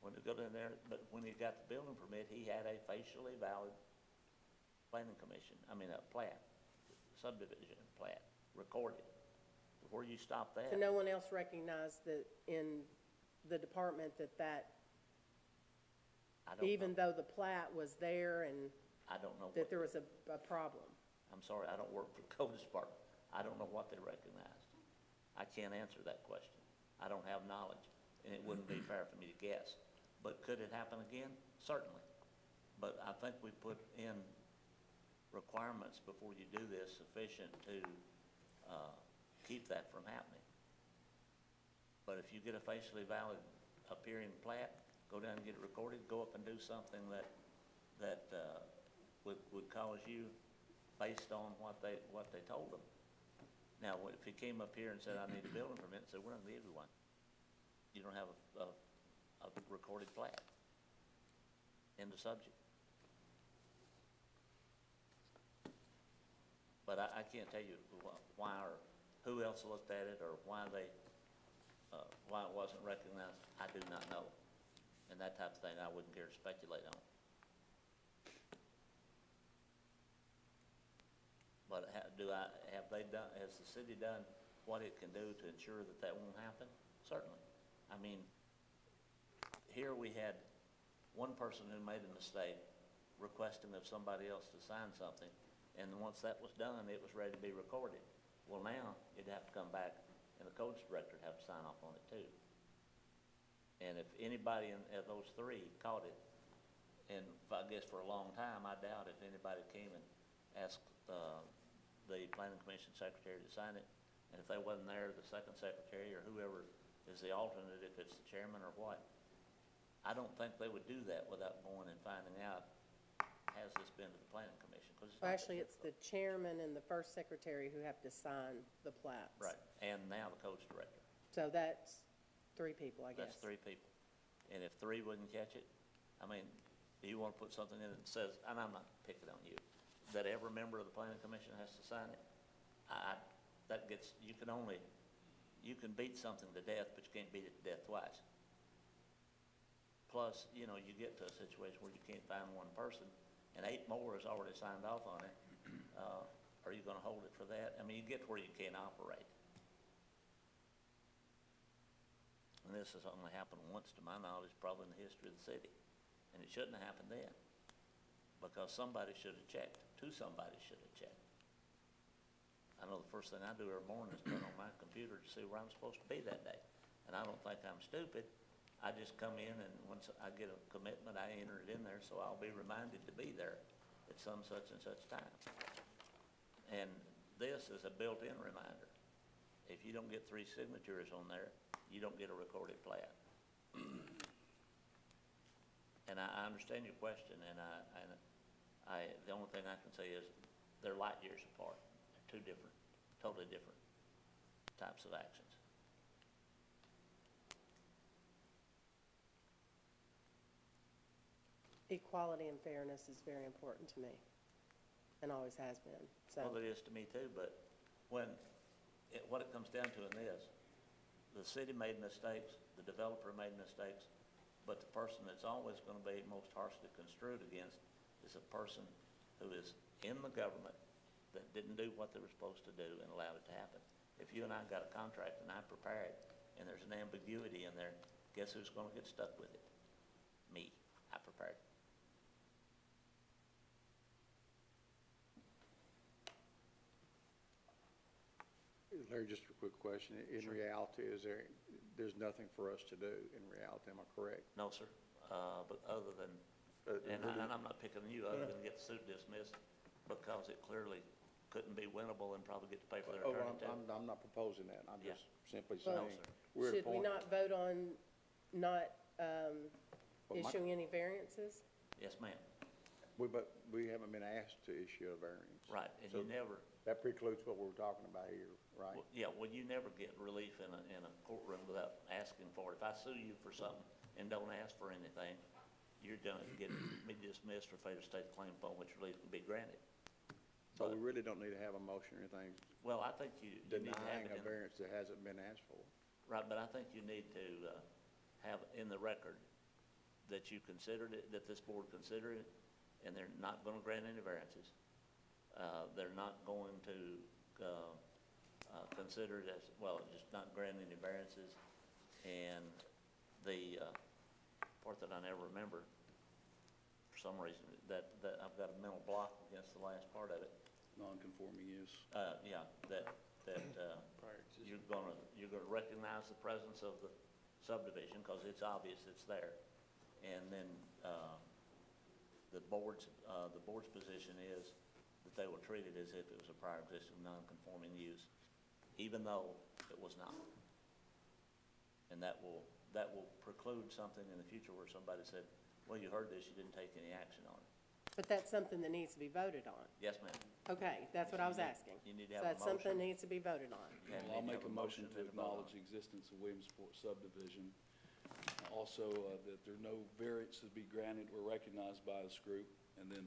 when he got in there, but when he got the building permit, he had a facially valid planning commission, a plat, subdivision plat, recorded. Before you stop that. So no one else recognized that in the department that even though the plat was there and I don't know that there was a problem? I'm sorry, I don't work for the codes department. I don't know what they recognized. I can't answer that question. I don't have knowledge, and it wouldn't be fair for me to guess. But could it happen again? Certainly. But I think we put in requirements before you do this sufficient to keep that from happening. But if you get a facially valid appearing plat, go down and get it recorded, go up and do something that would cause you based on what they told them. Now, if he came up here and said, I need a building permit, and said, we're not gonna give you one. You don't have a recorded plat. End of subject. But I can't tell you why or who else looked at it or why it wasn't recognized. I do not know. And that type of thing I wouldn't care to speculate on. But has the city done what it can do to ensure that that won't happen? Certainly. I mean, here we had one person who made a mistake requesting of somebody else to sign something, and once that was done, it was ready to be recorded. Well, now, it'd have to come back, and the codes director would have to sign off on it too. And if anybody of those three caught it, and I guess for a long time, I doubt if anybody came and asked the planning commission secretary to sign it, and if they wasn't there, the second secretary or whoever is the alternate, if it's the chairman or what, I don't think they would do that without going and finding out, has this been to the planning commission? 'Cause Well, actually, it's the chairman and the first secretary who have to sign the plats. Right, and now the codes director. So that's 3 people, I guess. That's 3 people. And if 3 wouldn't catch it, I mean, do you want to put something in that says, and I'm not picking on you, that every member of the planning commission has to sign it? That gets, you can beat something to death, but you can't beat it to death twice. Plus, you know, you get to a situation where you can't find one person, and 8 more has already signed off on it. Are you gonna hold it for that? I mean, you get to where you can't operate. And this has only happened once, to my knowledge, probably in the history of the city. And it shouldn't have happened then, because somebody should have checked. Somebody should have checked. I know the first thing I do every morning is turn on my computer to see where I'm supposed to be that day. And I don't think I'm stupid. I just come in, and once I get a commitment, I enter it in there, so I'll be reminded to be there at some such and such time. And this is a built-in reminder. If you don't get 3 signatures on there, you don't get a recorded plat. And I understand your question, and the only thing I can say is they're light years apart. They're 2 different, totally different types of actions. Equality and fairness is very important to me, and always has been. So. Well, it is to me too, but what it comes down to in this, the city made mistakes, the developer made mistakes, but the person that's always going to be most harshly construed against is a person who is in the government that didn't do what they were supposed to do and allowed it to happen. If you and I got a contract and I prepare it and there's an ambiguity in there, guess who's going to get stuck with it? Me. I prepared it. Larry, just a quick question. In reality, there's nothing for us to do in reality, am I correct? No, sir. But other than, and I'm not picking on you, other than get the suit dismissed because it clearly couldn't be winnable and probably get to pay for their attorney too. I'm not proposing that. I'm Yeah. just simply Well, saying. We're at a should we point- not vote on not Well, issuing any variances? Yes, ma'am. But we haven't been asked to issue a variance. Right, and So you never, that precludes what we're talking about here, right? well, you never get relief in a courtroom without asking for it. If I sue you for something and don't ask for anything, you're gonna be dismissed for failure to state the claim upon which relief can be granted. So we really don't need to have a motion or anything Well, I think you need to have denying it a in, variance that hasn't been asked for. right, but I think you need to have in the record that you considered it, that this board considered it, and they're not gonna grant any variances. They're not going to consider it as, well, just not grant any variances. And the part that I never remember, for some reason, that I've got a mental block against the last part of it. Non-conforming use. Yeah, that Prior existing. you're you're gonna recognize the presence of the subdivision, because it's obvious it's there. And then, the board's position is that they will treat it as if it was a prior existing non-conforming use, even though it was not. And that will preclude something in the future where somebody said, well, you heard this, you didn't take any action on it. But that's something that needs to be voted on. Yes, ma'am. Okay, that's what I was asking. You need to So have a that's something that motion. needs to be voted on. You Well, I'll need make a motion to and a vote on acknowledge the existence of Williamsport subdivision. Also, that there are no variances be granted or recognized by this group, and then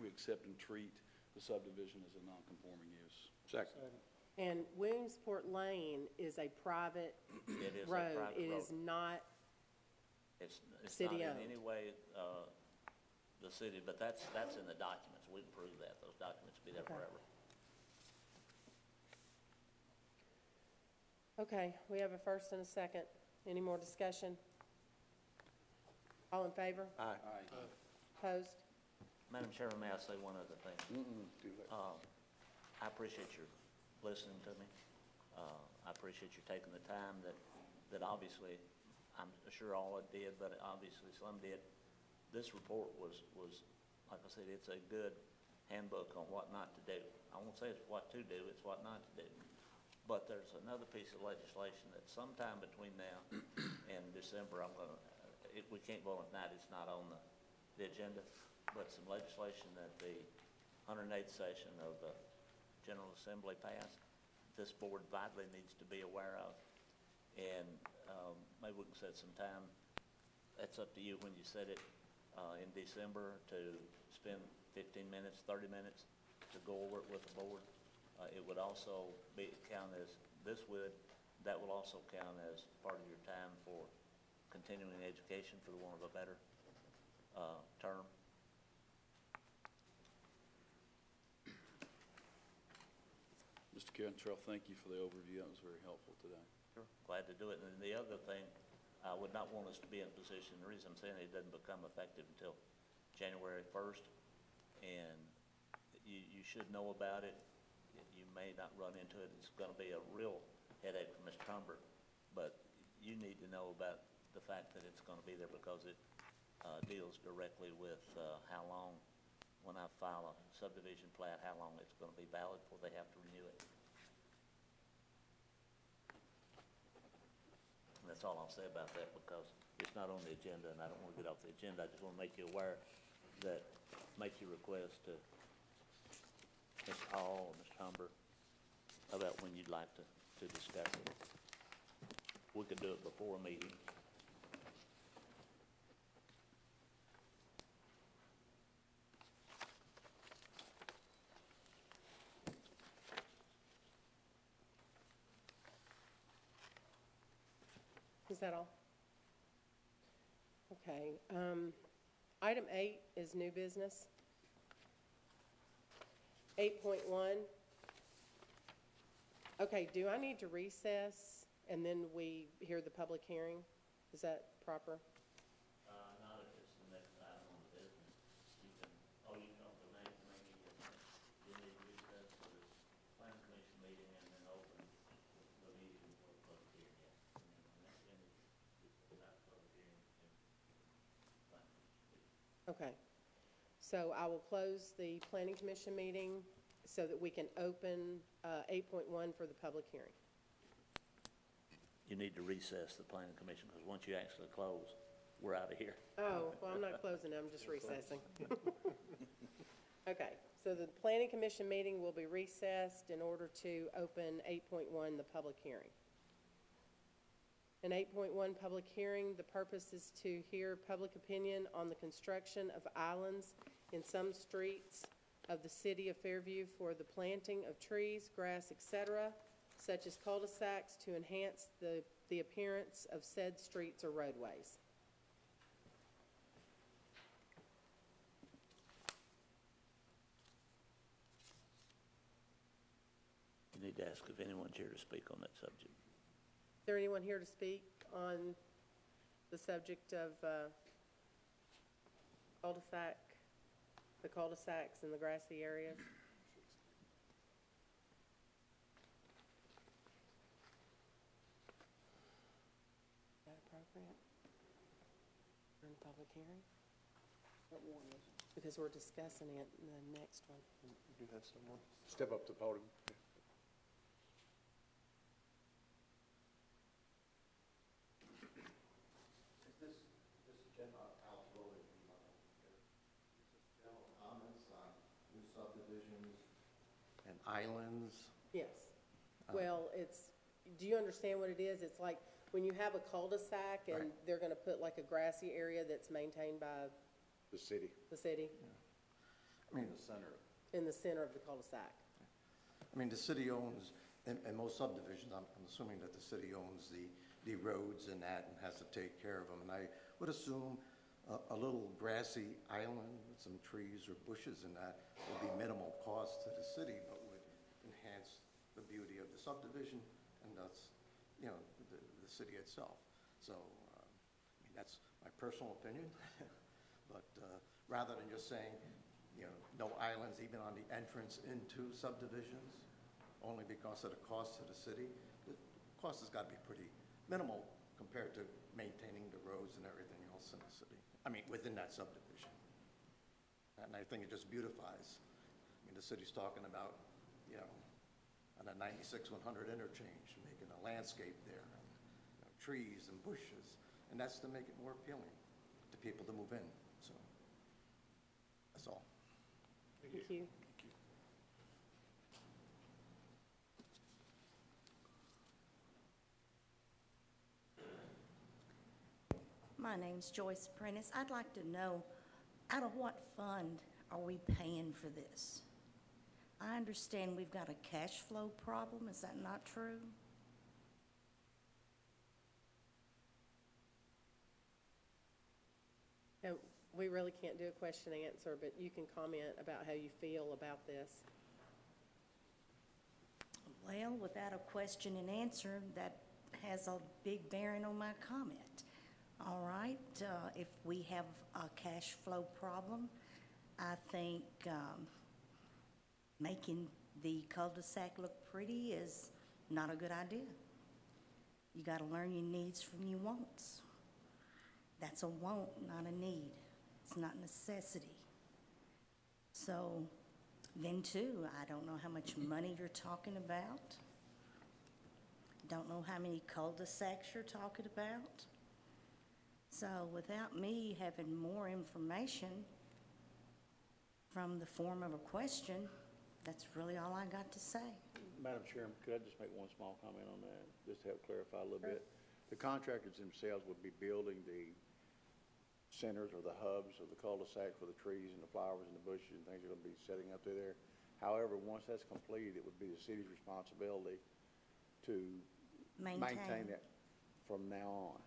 we accept and treat the subdivision as a non-conforming use. Second. And Williamsport Lane is a private It is a road. private It road. is not, It's not City in owned. any way, the city, but that's in the documents. We can prove that. Those documents will be there Okay. forever. okay, we have a first and a second. Any more discussion? All in favor? Aye. Opposed? Madam Chairman, may I say one other thing? Too late. I appreciate your listening to me. I appreciate you taking the time that obviously, I'm sure all did, but obviously some did. This report was, like I said, it's a good handbook on what not to do. I won't say it's what to do, it's what not to do. But there's another piece of legislation that sometime between now and December, we can't vote on tonight, it's not on the agenda, but some legislation that the 108th session of the General Assembly passed, this board vitally needs to be aware of. And maybe we can set some time, that's up to you when you set it, in December, to spend 15 minutes, 30 minutes to go over it with the board. It would also count as, that will also count as part of your time for continuing education, for the want of a better term. Mr. Cantrell, thank you for the overview. That was very helpful today. Sure. Glad to do it. And the other thing, I would not want us to be in a position, the reason I'm saying it doesn't become effective until January 1st, and you should know about it. You may not run into it. It's going to be a real headache for Mr. Humber, but you need to know about the fact that it's going to be there, because it deals directly with how long, when I file a subdivision plat, how long it's going to be valid before they have to renew it. And that's all I'll say about that, because it's not on the agenda, and I don't want to get off the agenda. I just want to make you aware that, make your request to Mr. Hall or Mr. Humber about when you'd like to discuss it. We could do it before a meeting. Is that all? Okay. Item 8 is new business. 8.1. Okay, do I need to recess and then we hear the public hearing? Is that proper? Not if it's the next item on the business. You can, you can open maybe you need to recess for the planning commission meeting and then open the meeting for the public hearing, yes. And then when that's finished, it's not public hearing. Okay. So I will close the planning commission meeting so that we can open 8.1 for the public hearing. You need to recess the planning commission, because once you actually close, we're out of here. Oh, well, I'm not closing it, I'm just recessing. Okay, so the planning commission meeting will be recessed in order to open 8.1, the public hearing. In 8.1 public hearing, the purpose is to hear public opinion on the construction of islands in some streets of the city of Fairview for the planting of trees, grass, etc., such as cul-de-sacs to enhance the appearance of said streets or roadways. You need to ask if anyone's here to speak on that subject. Is there anyone here to speak on the subject of the cul-de-sacs and the grassy areas? appropriate? During the public hearing? Because we're discussing it in the next one. You do have someone? Step up to the podium. This is general, Al Rowley, this is general comments on new subdivisions and islands. Yes. Well, do you understand what it is? It's like when you have a cul-de-sac and Right. they're gonna put like a grassy area that's maintained by The city. the city I mean, in the center of the cul-de-sac. the city owns, in most subdivisions, I'm assuming that the city owns the roads and that and has to take care of them. And I would assume a little grassy island with some trees or bushes in that would be minimal cost to the city, but would enhance the beauty of the subdivision and thus, the city itself. So, that's my personal opinion. But rather than just saying, no islands even on the entrance into subdivisions, only because of the cost to the city, the cost has got to be pretty minimal compared to maintaining the roads and everything else in the city. Within that subdivision. And I think it just beautifies. The city's talking about, on a 96-100 interchange, making a landscape there, and, trees and bushes, and that's to make it more appealing to people to move in. So that's all. Thank you. My name's Joyce Prentice. I'd like to know, out of what fund are we paying for this? I understand we've got a cash flow problem. Is that not true? And we really can't do a question and answer, but you can comment about how you feel about this. Well, without a question and answer, that has a big bearing on my comment. All right, if we have a cash flow problem, I think making the cul-de-sac look pretty is not a good idea. You got to learn your needs from your wants. That's a want, not a need. It's not necessity. So then too, I don't know how much money you're talking about. Don't know how many cul-de-sacs you're talking about. So without me having more information from the form of a question, that's really all I got to say. Madam Chairman, could I just make one small comment on that, just to help clarify a little bit? The contractors themselves would be building the centers or the hubs of the cul-de-sac for the trees and the flowers and the bushes and things are going to be setting up through there. However, once that's completed, it would be the city's responsibility to maintain that from now on.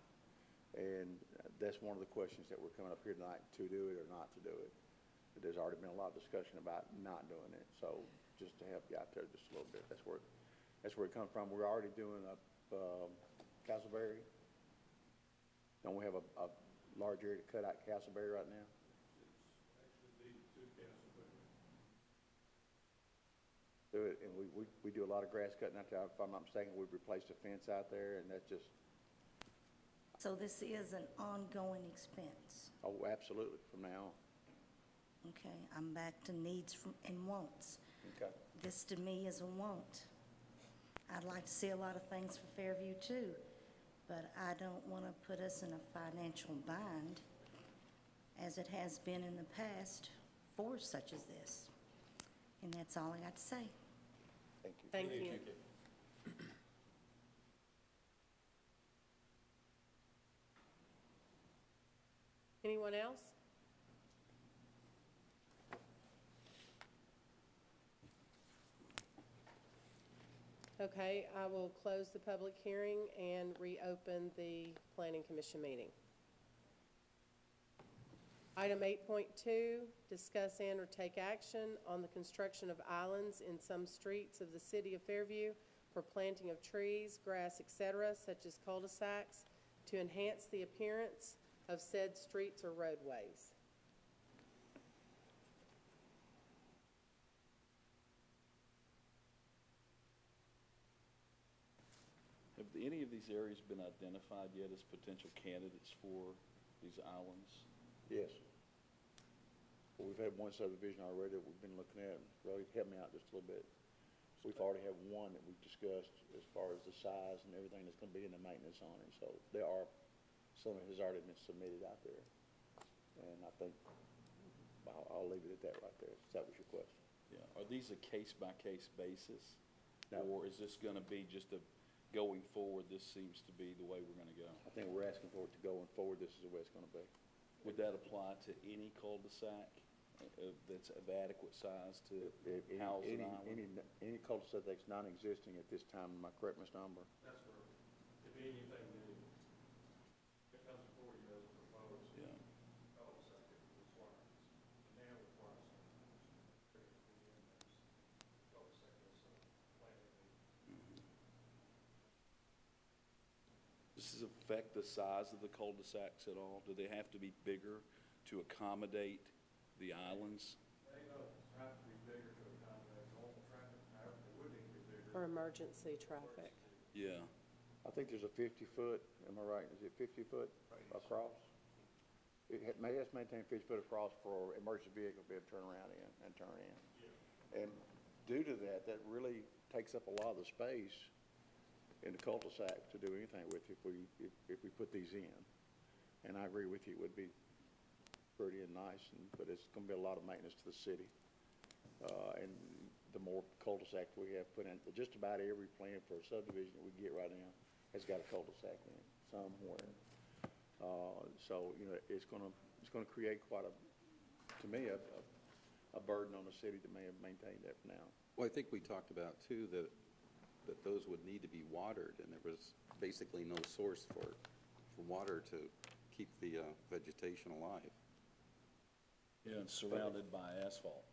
And that's one of the questions that we're coming up here tonight, to do it or not to do it. But there's already been a lot of discussion about not doing it. So just to help you out there just a little bit, that's where it comes from. We're already doing up Castleberry. Don't we have a large area to cut out Castleberry right now? Do it, and we do a lot of grass cutting out there. If I'm not mistaken, we've replaced a fence out there, and that's just. So this is an ongoing expense. Oh, absolutely, from now on. Okay, I'm back to needs and wants. Okay. This to me is a want. I'd like to see a lot of things for Fairview too, but I don't want to put us in a financial bind as it has been in the past for such as this. And that's all I got to say. Thank you. Thank you. Anyone else? Okay, I will close the public hearing and reopen the Planning Commission meeting. Item 8.2, discuss and or take action on the construction of islands in some streets of the city of Fairview for planting of trees, grass, etc., such as cul-de-sacs, to enhance the appearance of said streets or roadways. Have any of these areas been identified yet as potential candidates for these islands? Yes. Well, we've had one subdivision already that we've been looking at. Really, help me out just a little bit. We've already had one that we've discussed as far as the size and everything that's gonna be in the maintenance on it. So there are, some has already been submitted out there. And I think I'll leave it at that right there. That was your question. Yeah. Are these a case-by-case basis? No. Or is this gonna be just a, going forward, this seems to be the way we're gonna go? I think we're asking for it to going forward, this is the way it's gonna be. Would that apply to any cul-de-sac that's of adequate size to house an island? Any cul-de-sac that's non-existing at this time, am I correct, Ms. Number? That's correct. If anything new, it comes before you as a proposed Yeah. cul-de-sac, it requires, now requires some cul-de-sac that's planning. Does this affect the size of the cul-de-sacs at all? Do they have to be bigger to accommodate the islands? They don't have to be bigger to accommodate normal traffic, however, they would need to be bigger. Or emergency traffic. Yeah. I think there's a 50-foot, am I right? Is it 50-foot across? It has maintained 50-foot across for emergency vehicle to be able to turn around in and turn in. And due to that, that really takes up a lot of the space in the cul-de-sac to do anything with if we put these in. And I agree with you, it would be pretty and nice, but it's gonna be a lot of maintenance to the city. And the more cul-de-sacs we have put in, just about every plan for a subdivision that we get right now has got a cul-de-sac in it somewhere. So, you know, it's gonna create quite to me, a burden on the city to maintain that for now. Well, I think we talked about too that those would need to be watered, and there was basically no source for water to keep the vegetation alive. Yeah, and surrounded by asphalt.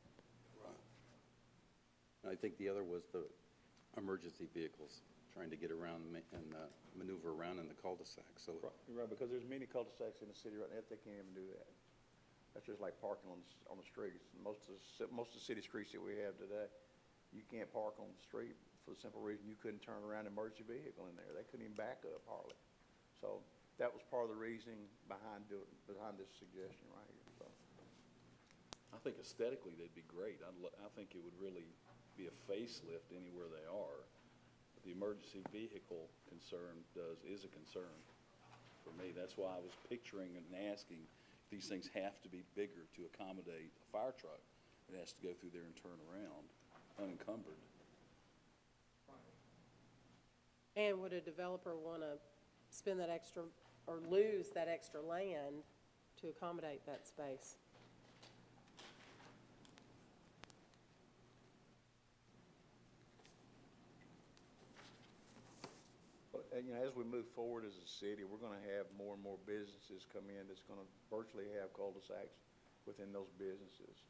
And I think the other was the emergency vehicles trying to get around and maneuver around in the cul-de-sac. So You're right, because there's many cul-de-sacs in the city right now, they can't even do that. That's just like parking on the streets. Most of the city streets that we have today, you can't park on the street for the simple reason you couldn't turn around an emergency vehicle in there. They couldn't even back up hardly. So that was part of the reasoning behind this suggestion right here, so. I think aesthetically they'd be great. I think it would really be a facelift anywhere they are. But the emergency vehicle concern is a concern for me. That's why I was picturing and asking if these things have to be bigger to accommodate a fire truck. It has to go through there and turn around unencumbered. And would a developer want to spend that extra or lose that extra land to accommodate that space? You know, as we move forward as a city, we're going to have more and more businesses come in that's going to virtually have cul-de-sacs within those businesses.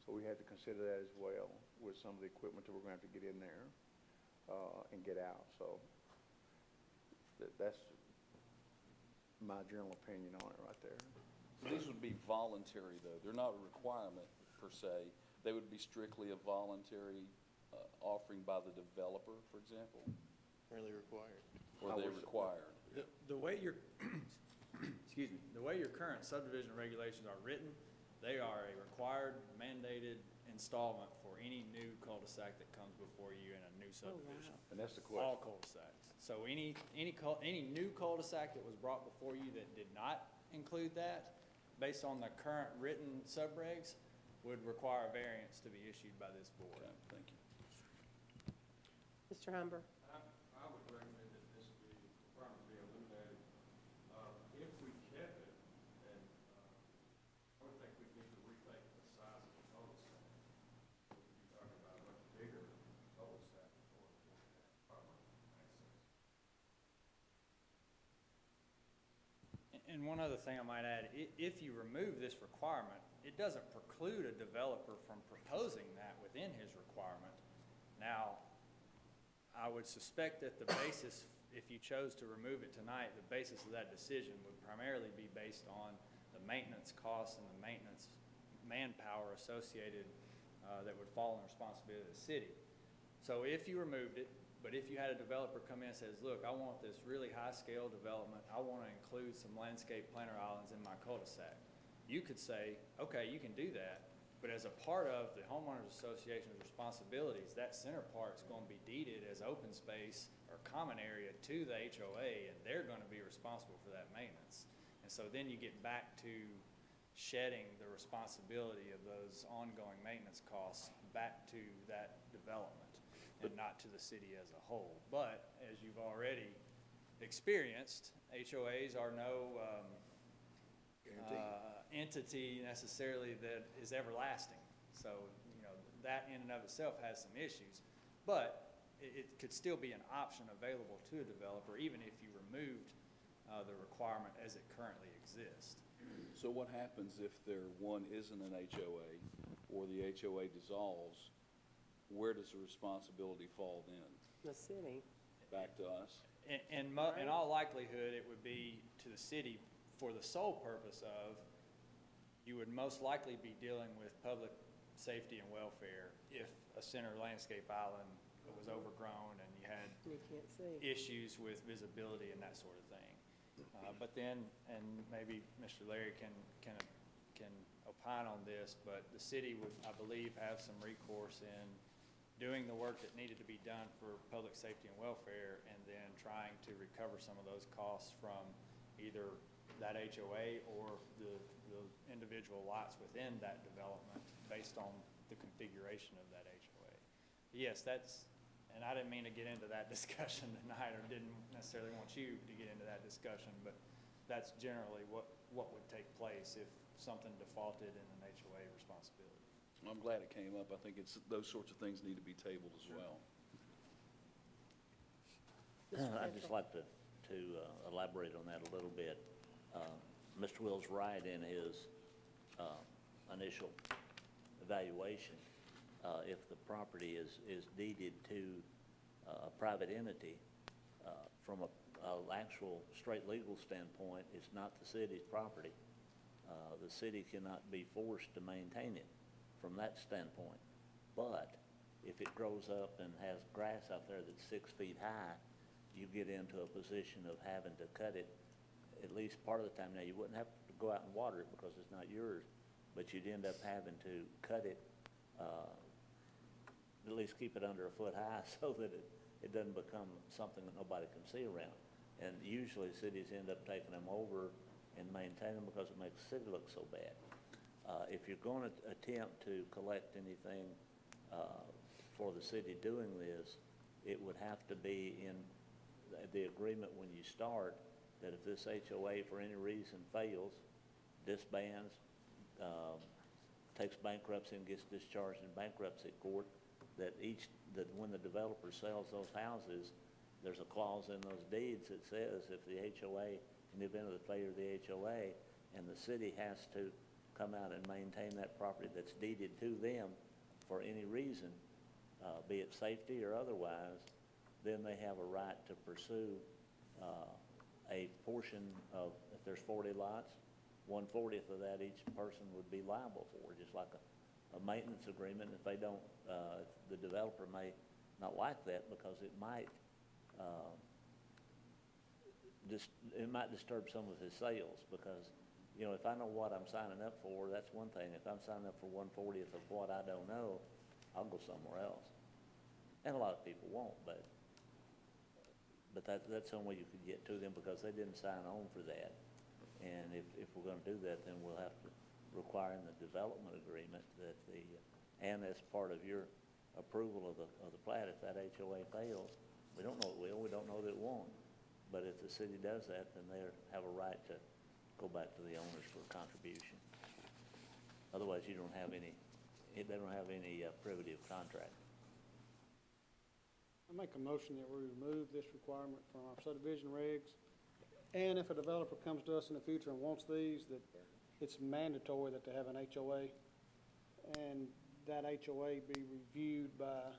So we have to consider that as well with some of the equipment that we're going to have to get in there and get out. So that's my general opinion on it right there. So these would be voluntary, though. They're not a requirement per se. They would be strictly a voluntary offering by the developer, for example. Currently required. Or are they required? The way your, excuse me, the way your current subdivision regulations are written, they are a required mandated installment for any new cul-de-sac that comes before you in a new subdivision. And that's the question. All cul-de-sacs. So any new cul-de-sac that was brought before you that did not include that, based on the current written subregs, would require a variance to be issued by this board. Okay, thank you. Mr. Humber? I would recommend that this be, requirement be eliminated. If we kept it, then I would think we'd need to rethink the size of the cul-de-sac. We'd be talking about a much bigger cul-de-sac before we have proper access. And one other thing I might add, if you remove this requirement, it doesn't preclude a developer from proposing that within his requirement. Now, I would suspect that the basis, if you chose to remove it tonight, the basis of that decision would primarily be based on the maintenance costs and the maintenance manpower associated that would fall in responsibility of the city. So if you removed it, But if you had a developer come in and says, look, I want this really high-scale development, I want to include some landscape planter islands in my cul-de-sac, you could say, okay, you can do that, but as a part of the homeowners association's responsibilities, that center part's going to be deeded as open space or common area to the HOA, and they're going to be responsible for that maintenance. And so then you get back to shedding the responsibility of those ongoing maintenance costs back to that development and not to the city as a whole. But as you've already experienced, HOAs are no entity necessarily that is everlasting. So, you know, that in and of itself has some issues, but it could still be an option available to a developer even if you removed the requirement as it currently exists. So what happens if one isn't an HOA or the HOA dissolves? Where does the responsibility fall then? The city. Back to us? In all likelihood, it would be to the city for the sole purpose of, you would most likely be dealing with public safety and welfare if a center landscape island was overgrown and you had can't see issues with visibility and that sort of thing. But then, and maybe Mr. Larry can opine on this, but the city would, I believe, have some recourse in doing the work that needed to be done for public safety and welfare, and then trying to recover some of those costs from either that HOA or the individual lots within that development based on the configuration of that HOA. Yes, that's, and I didn't mean to get into that discussion tonight, or didn't necessarily want you to get into that discussion, but that's generally what would take place if something defaulted in an HOA responsibility. I'm glad it came up. I think those sorts of things need to be tabled as well. I'd just like to elaborate on that a little bit. Mr. Will's right in his initial evaluation. If the property is deeded to a private entity, from an actual straight legal standpoint, it's not the city's property. The city cannot be forced to maintain it from that standpoint. But if it grows up and has grass out there that's 6 feet high, you get into a position of having to cut it at least part of the time. Now, you wouldn't have to go out and water it because it's not yours, but you'd end up having to cut it, at least keep it under a foot high so that it doesn't become something that nobody can see around. And usually cities end up taking them over and maintaining them because it makes the city look so bad. If you're going to attempt to collect anything for the city doing this, it would have to be in the agreement when you start that if this HOA for any reason fails, disbands, takes bankruptcy and gets discharged in bankruptcy court, that when the developer sells those houses, there's a clause in those deeds that says if the HOA, in the event of the failure of the HOA, and the city has to come out and maintain that property that's deeded to them for any reason, be it safety or otherwise, then they have a right to pursue a portion of, if there's 40 lots, 1/40th of that each person would be liable for, just like a maintenance agreement. If they don't, the developer may not like that because it might disturb some of his sales, because, you know, if I know what I'm signing up for, that's one thing. If I'm signing up for 1/40th of what I don't know, I'll go somewhere else. And a lot of people won't, but that's the only way you could get to them, because they didn't sign on for that. And if we're going to do that, then we'll have to require in the development agreement that and as part of your approval of the plat, if that HOA fails, we don't know it will, we don't know that it won't. But if the city does that, then they have a right to go back to the owners for a contribution. Otherwise, you don't have any, they don't have any privity of contract. I make a motion that we remove this requirement from our subdivision regs. And if a developer comes to us in the future and wants these, that it's mandatory that they have an HOA, and that HOA be reviewed by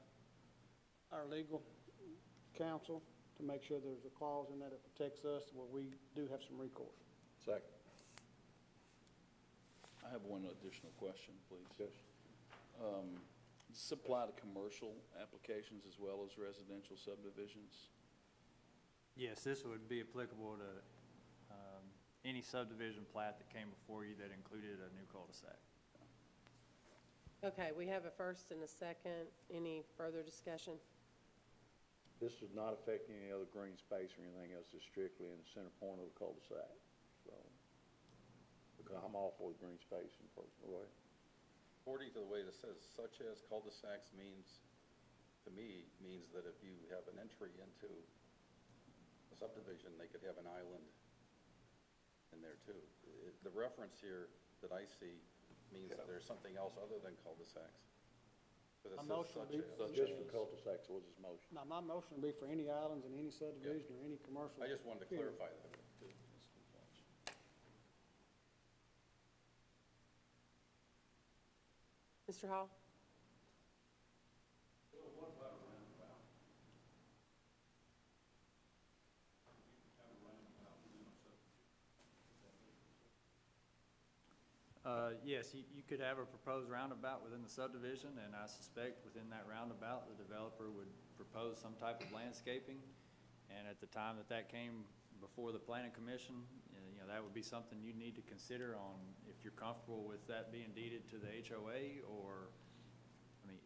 our legal counsel to make sure there's a clause in that that protects us where we do have some recourse. Second. I have one additional question, please. Yes. Does this apply to commercial applications as well as residential subdivisions? Yes, this would be applicable to any subdivision plat that came before you that included a new cul-de-sac. Okay, we have a first and a second. Any further discussion? This does not affect any other green space or anything else. It's strictly in the center point of the cul-de-sac. So, because I'm all for the green space in a personal way. According to the way it says, such as cul-de-sacs means, to me, means that if you have an entry into a subdivision, they could have an island in there too. The reference here that I see means that there's something else other than cul-de-sacs. But it My says motion such would be- as. Just for cul-de-sacs was his motion. Now, my motion would be for any islands in any subdivision or any commercial. I just wanted to period. clarify that. Mr. Hall? Yes, you could have a proposed roundabout within the subdivision, and I suspect within that roundabout, the developer would propose some type of landscaping. And at the time that that came before the planning commission, you know, that would be something you need to consider on if you're comfortable with that being deeded to the HOA, or, I mean,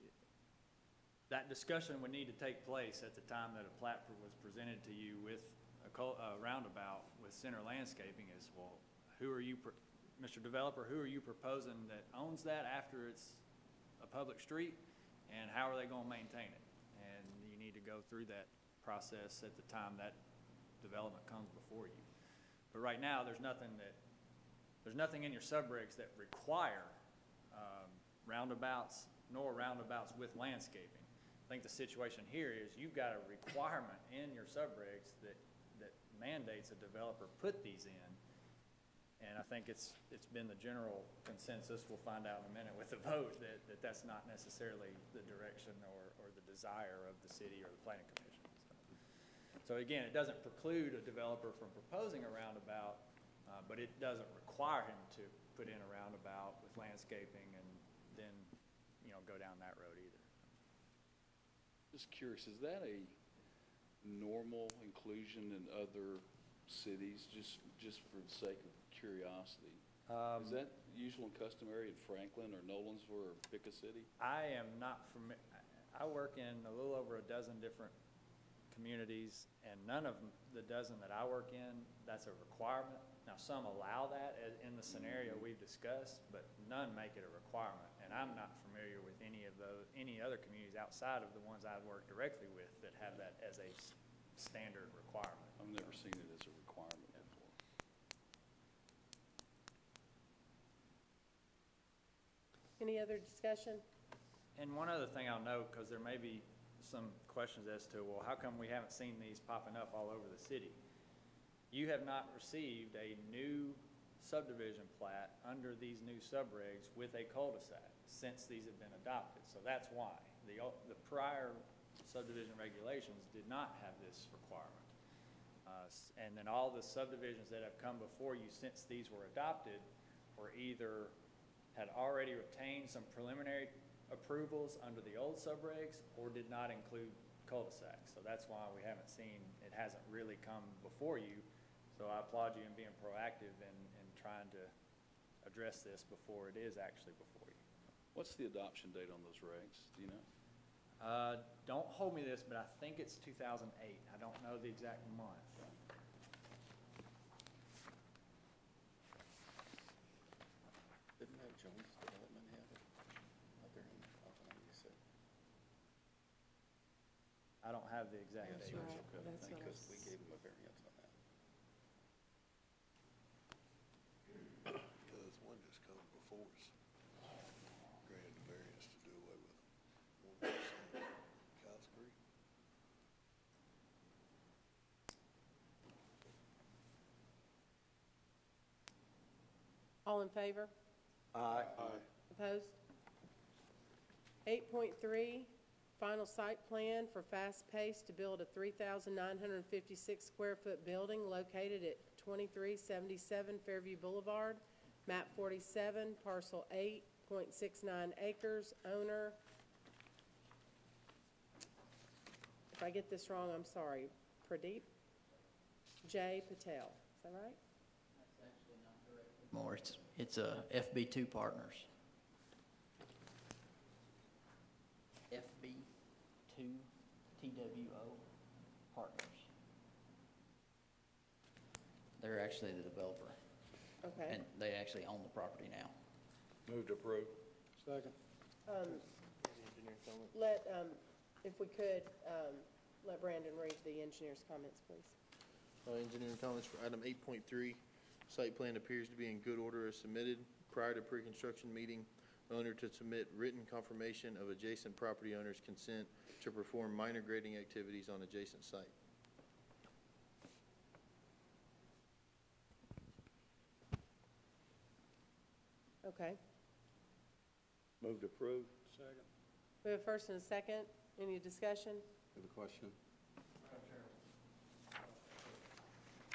that discussion would need to take place at the time that a plat was presented to you with a roundabout with center landscaping. Is, well, who are you, Mr. Developer, who are you proposing that owns that after it's a public street, and how are they going to maintain it? And you need to go through that process at the time that development comes before you. But right now, there's nothing in your subregs that require roundabouts, nor roundabouts with landscaping. I think the situation here is you've got a requirement in your subregs that mandates a developer put these in. And I think it's been the general consensus, we'll find out in a minute with the vote, that that's not necessarily the direction or the desire of the city or the planning commission. So again, it doesn't preclude a developer from proposing a roundabout, but it doesn't require him to put in a roundabout with landscaping and then, you know, go down that road either. Just curious, is that a normal inclusion in other cities, just for the sake of curiosity? Is that usual and customary in Franklin or Nolensville or pick a city? I am not familiar. I work in a little over a dozen different communities, and none of them, the dozen that I work in, that's a requirement. Now, some allow that in the scenario we've discussed, but none make it a requirement. And I'm not familiar with any other communities outside of the ones I've worked directly with that have that as a standard requirement. I've never seen it as a requirement before. Any other discussion? And one other thing I'll note, because there may be some questions as to, well, how come we haven't seen these popping up all over the city? You have not received a new subdivision plat under these new subregs with a cul-de-sac since these have been adopted. So that's why. The prior subdivision regulations did not have this requirement. And then all the subdivisions that have come before you since these were adopted were either had already obtained some preliminary approvals under the old subregs or did not include cul-de-sacs. So that's why we haven't seen, it hasn't really come before you. So I applaud you in being proactive and trying to address this before it is actually before you. What's the adoption date on those regs? Do you know? Don't hold me this, but I think it's 2008. I don't know the exact month. Didn't that Jones Development have it out there in you said? I don't have the exact That's date. right. Okay, That's what I because we was- gave them a variance on that. Because one just come before us, granted the variance to do away with 1% Cows Creek. All in favor? Aye. Opposed? 8.3, final site plan for Fast Pace to build a 3,956 square foot building located at 2377 Fairview Boulevard, map 47, parcel 8.69 acres, owner if I get this wrong, I'm sorry, Pradeep J. Patel, is that right? More, it's FB2 Partners. FB2 TWO Partners. They're actually the developer. Okay. And they actually own the property now. Move to approve. Second. If we could, let Brandon read the engineer's comments, please. Engineering comments for item 8.3. Site plan appears to be in good order as submitted. Prior to pre-construction meeting, owner to submit written confirmation of adjacent property owner's consent to perform minor grading activities on adjacent site. Okay. Move to approve. Second. We have a first and a second. Any discussion? Have a question? Madam Chairman,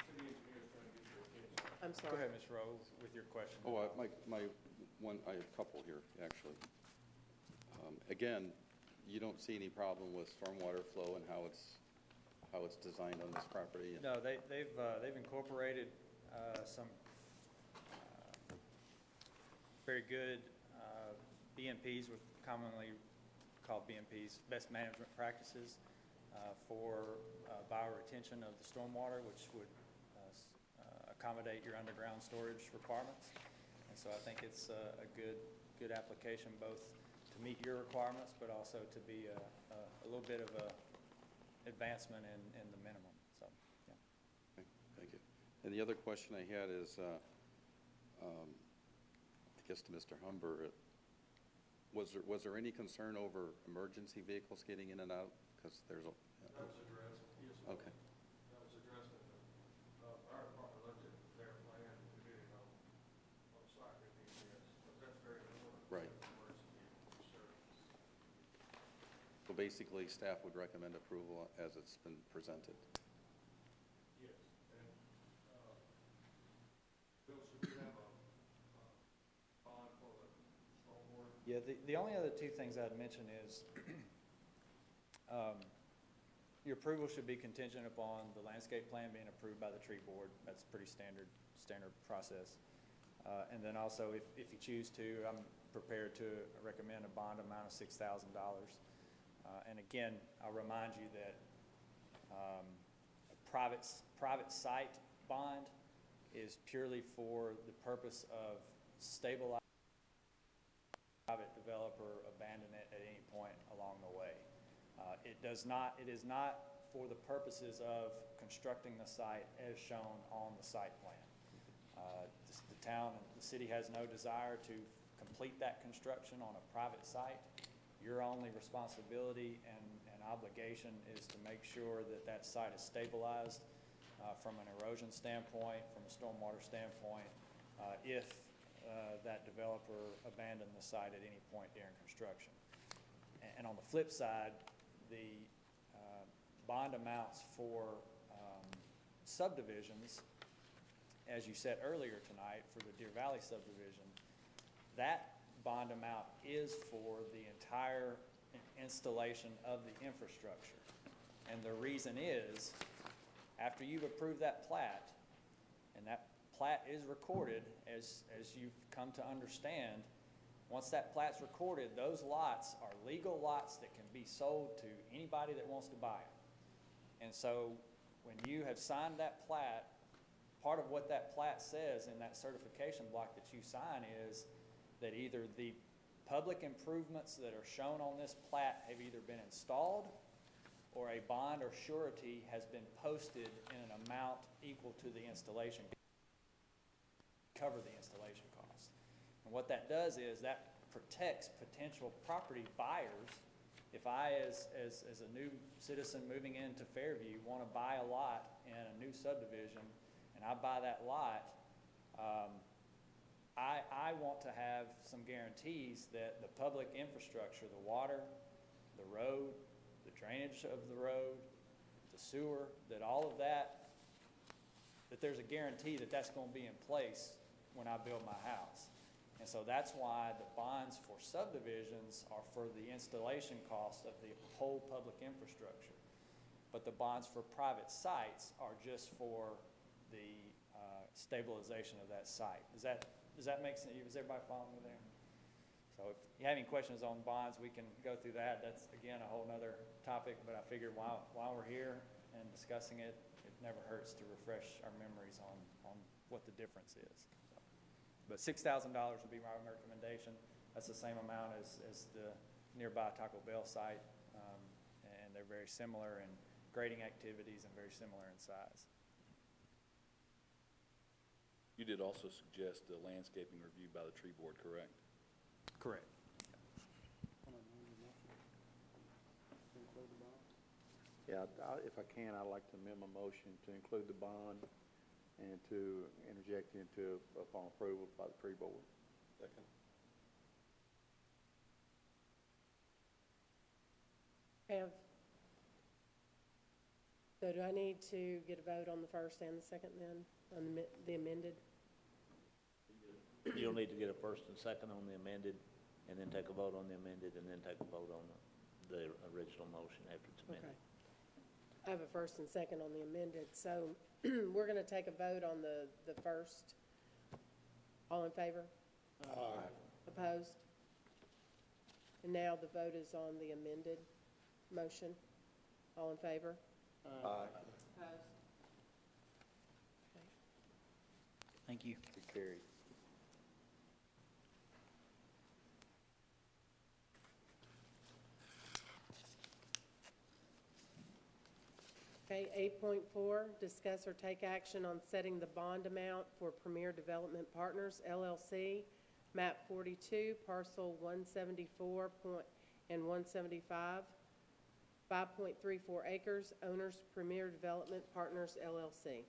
city engineer's trying to get your attention. I'm Go sorry. ahead, Ms. Rose, with your question. Oh, I have a couple here, actually. Again, you don't see any problem with stormwater flow and how it's designed on this property? No, they've incorporated some very good BMPs, were commonly called BMPs, best management practices for bioretention of the stormwater, which would accommodate your underground storage requirements. And so I think it's a good application, both to meet your requirements, but also to be a little bit of a advancement in the minimum. So, yeah. Okay, thank you. And the other question I had is, I guess to Mr. Humber, was there any concern over emergency vehicles getting in and out? Because there's a... That was addressed, yes. Okay. That was addressed in the fire department looked at their plan and did it on site with EMS. But that's very important. Right. Emergency vehicle service. So basically, staff would recommend approval as it's been presented. Yes, and, Bill, should we have a bond for the stormwater? Yeah, the only other two things I'd mention is your approval should be contingent upon the landscape plan being approved by the tree board. That's pretty standard process. And then also, if you choose to, I'm prepared to recommend a bond amount of $6,000. And again, I'll remind you that a private site bond is purely for the purpose of stabilizing private developer abandon it at any point along the way. It is not for the purposes of constructing the site as shown on the site plan. The town and the city has no desire to complete that construction on a private site. Your only responsibility and obligation is to make sure that that site is stabilized from an erosion standpoint, from a stormwater standpoint, if that developer abandoned the site at any point during construction. And on the flip side, the bond amounts for subdivisions, as you said earlier tonight, for the Deer Valley subdivision, that bond amount is for the entire installation of the infrastructure. And the reason is, after you've approved that plat, and that plat is recorded, as you've come to understand, once that plat's recorded, those lots are legal lots that can be sold to anybody that wants to buy it. And so when you have signed that plat, part of what that plat says in that certification block that you sign is that either the public improvements that are shown on this plat have either been installed or a bond or surety has been posted in an amount equal to the installation, cover the installation cost. And what that does is that protects potential property buyers. If I, as a new citizen moving into Fairview, want to buy a lot in a new subdivision, and I buy that lot, I want to have some guarantees that the public infrastructure, the water, the road, the drainage of the road, the sewer, that all of that, that there's a guarantee that that's going to be in place when I build my house. And so that's why the bonds for subdivisions are for the installation cost of the whole public infrastructure. but the bonds for private sites are just for the stabilization of that site. Does that make sense? Is everybody following me there? So if you have any questions on bonds, we can go through that. That's, again, a whole nother topic, but I figured while we're here and discussing it, it never hurts to refresh our memories on what the difference is. So, but $6,000 would be my recommendation. That's the same amount as the nearby Taco Bell site, and they're very similar in grading activities and very similar in size. You did also suggest the landscaping review by the tree board, correct? Correct. Yeah, if I can, I'd like to amend my motion to include the bond and to interject into upon approval by the tree board. Second. So do I need to get a vote on the first and the second then, on the amended? You'll need to get a first and second on the amended, and then take a vote on the amended, and then take a vote on the original motion after it's amended. Okay. I have a first and second on the amended, so we're going to take a vote on the first. All in favor? Aye. Opposed? And now the vote is on the amended motion. All in favor? Aye. Opposed? Okay. Thank you. Carried. Okay, 8.4, discuss or take action on setting the bond amount for Premier Development Partners, LLC, map 42, parcel 174 and 175, 5.34 acres, owners Premier Development Partners, LLC.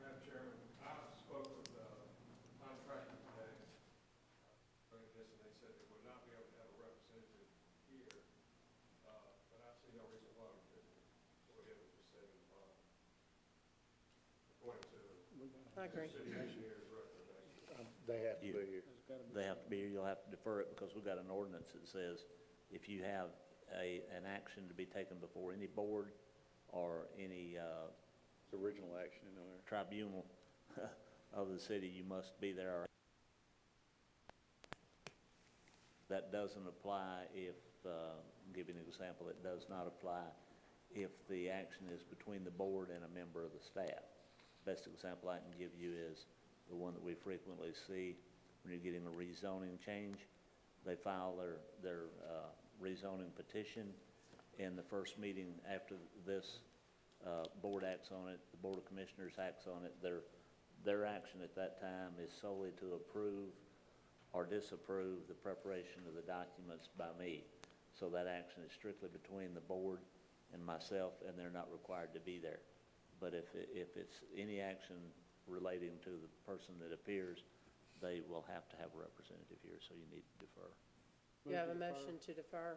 Madam Chairman, I spoke with the contractor today, and they said they would not be able to have a representative here, but I see no reason why we couldn't go ahead with just setting the bond. According to I agree. the city engineer's recommendation. They have to be here. They have to be here. You'll have to defer it because we've got an ordinance that says if you have an action to be taken before any board or any It's original action in there. tribunal of the city, you must be there. That doesn't apply if, I'll give you an example, it does not apply if the action is between the board and a member of the staff. Best example I can give you is the one that we frequently see when you're getting a rezoning change. They file their rezoning petition in the first meeting after this board acts on it, the Board of Commissioners acts on it. Their action at that time is solely to approve or disapprove the preparation of the documents by me. So that action is strictly between the board and myself, and they're not required to be there. But if it's any action relating to the person that appears, they will have to have a representative here, so you need to defer. You have a motion to defer.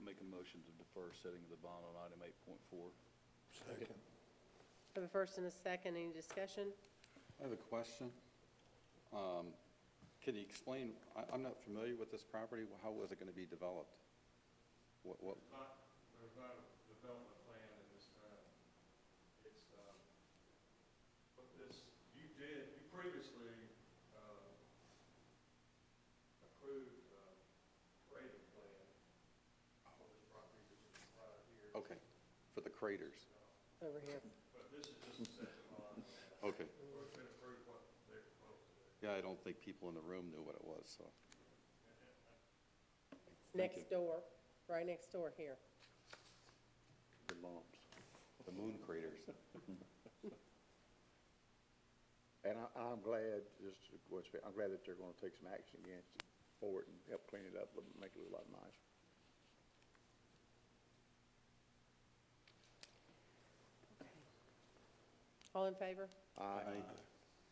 Make a motion to defer setting of the bond on item 8.4. Second. Have a first and a second. Any discussion? I have a question. Can you explain, I'm not familiar with this property. How was it going to be developed? What? There's not a development plan in this time. It's, but this, you previously approved grading plan for this property, which is right here. Okay, for the craters. Over here. But this is just a second line. Okay. It's been approved what they're proposed to do. Yeah, I don't think people in the room knew what it was, so. It's next door, right next door here. The lumps. The moon craters. And I'm glad, I'm glad that they're going to take some action against it, for it, and help clean it up, make it look a lot nicer. All in favor? Aye.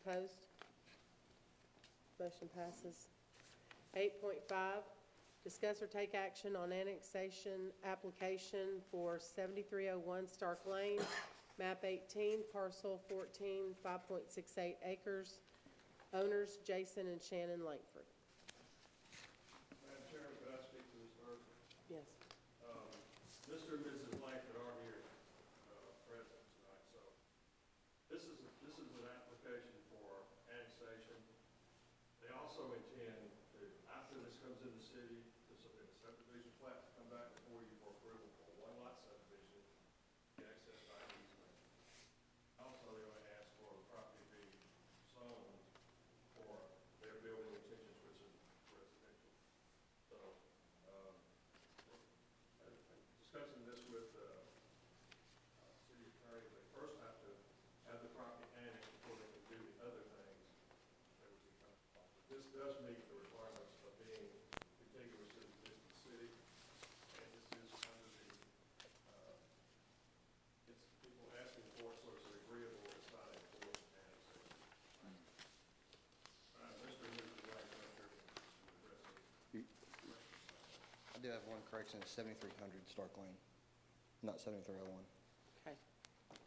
Opposed? Motion passes. 8.5, discuss or take action on annexation application for 7301 Stark Lane, map 18, parcel 14, 5.68 acres. Owners Jason and Shannon Langford. Madam Chairman, could I speak to this first? Yes. does meet the requirements of being contiguous to the existing city, and this is under the, it's people asking for it, so it's agreeable, it's not a forced annexation. Mr. Newsom, right, I'm sure to address it. I do have one correction, it's 7300 Stark Lane, not 7301. Okay,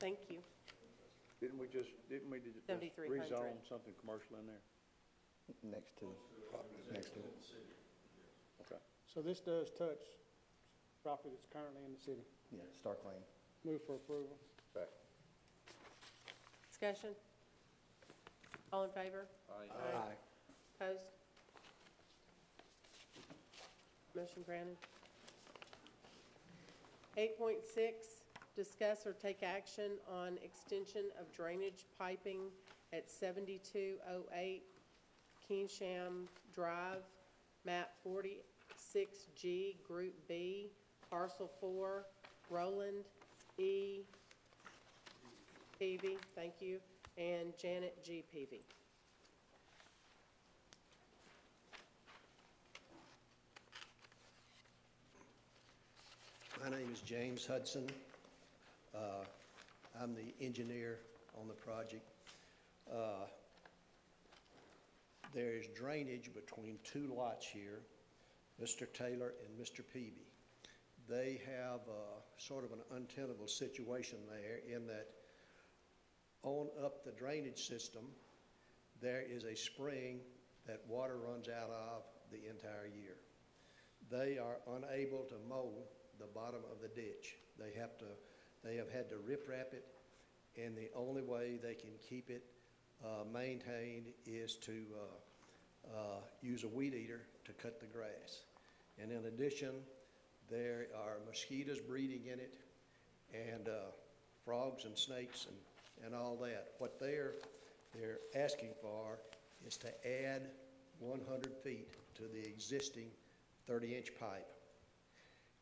thank you. Didn't we just 7,300. rezone something commercial in there? Next to it. Okay. So this does touch property that's currently in the city. Yeah, Stark Lane. Move for approval. Second. Discussion? All in favor? Aye. Opposed? Motion granted. 8.6, discuss or take action on extension of drainage piping at 7208 Keensham Drive, map 46G, Group B, parcel 4, Roland E. Peavy, thank you, and Janet G. Peavy. My name is James Hudson. I'm the engineer on the project. There is drainage between two lots here, Mr. Taylor and Mr. Peavy. They have sort of an untenable situation there in that on up the drainage system, there is a spring that water runs out of the entire year. They are unable to mow the bottom of the ditch. They have had to rip-rap it, and the only way they can keep it maintained is to use a weed eater to cut the grass. And in addition, there are mosquitoes breeding in it, and frogs and snakes and all that. What they're asking for is to add 100 feet to the existing 30-inch pipe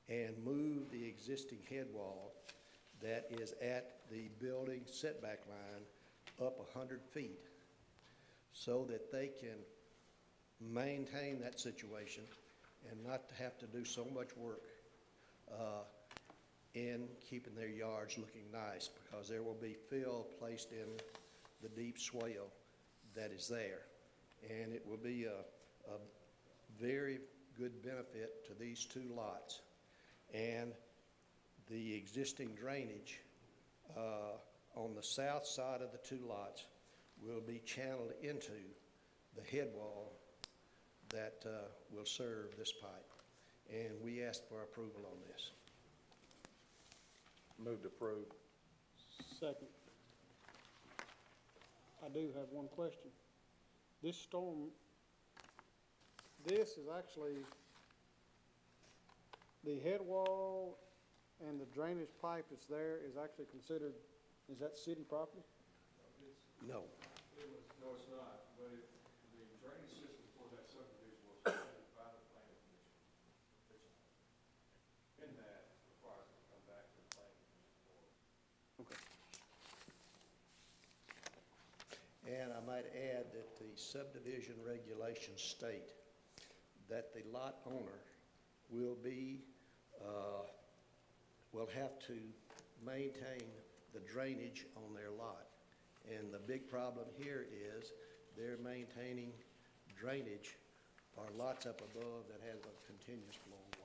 and move the existing head wall that is at the building setback line up 100 feet so that they can maintain that situation and not have to do so much work in keeping their yards looking nice, because there will be fill placed in the deep swale that is there. And it will be a very good benefit to these two lots. And the existing drainage on the south side of the two lots will be channeled into the head wall that will serve this pipe. And we ask for approval on this. Move to approve. Second. I do have one question. This storm, this is actually, the head wall and the drainage pipe that's there is actually considered, is that city property? No. No, it's not, but the drainage system for that subdivision was approved by the planning commission. In that, requires it to come back to the planning commission for. Okay. And I might add that the subdivision regulations state that the lot owner will be, will have to maintain the drainage on their lot. And the big problem here is they're maintaining drainage for lots up above that has a continuous flow of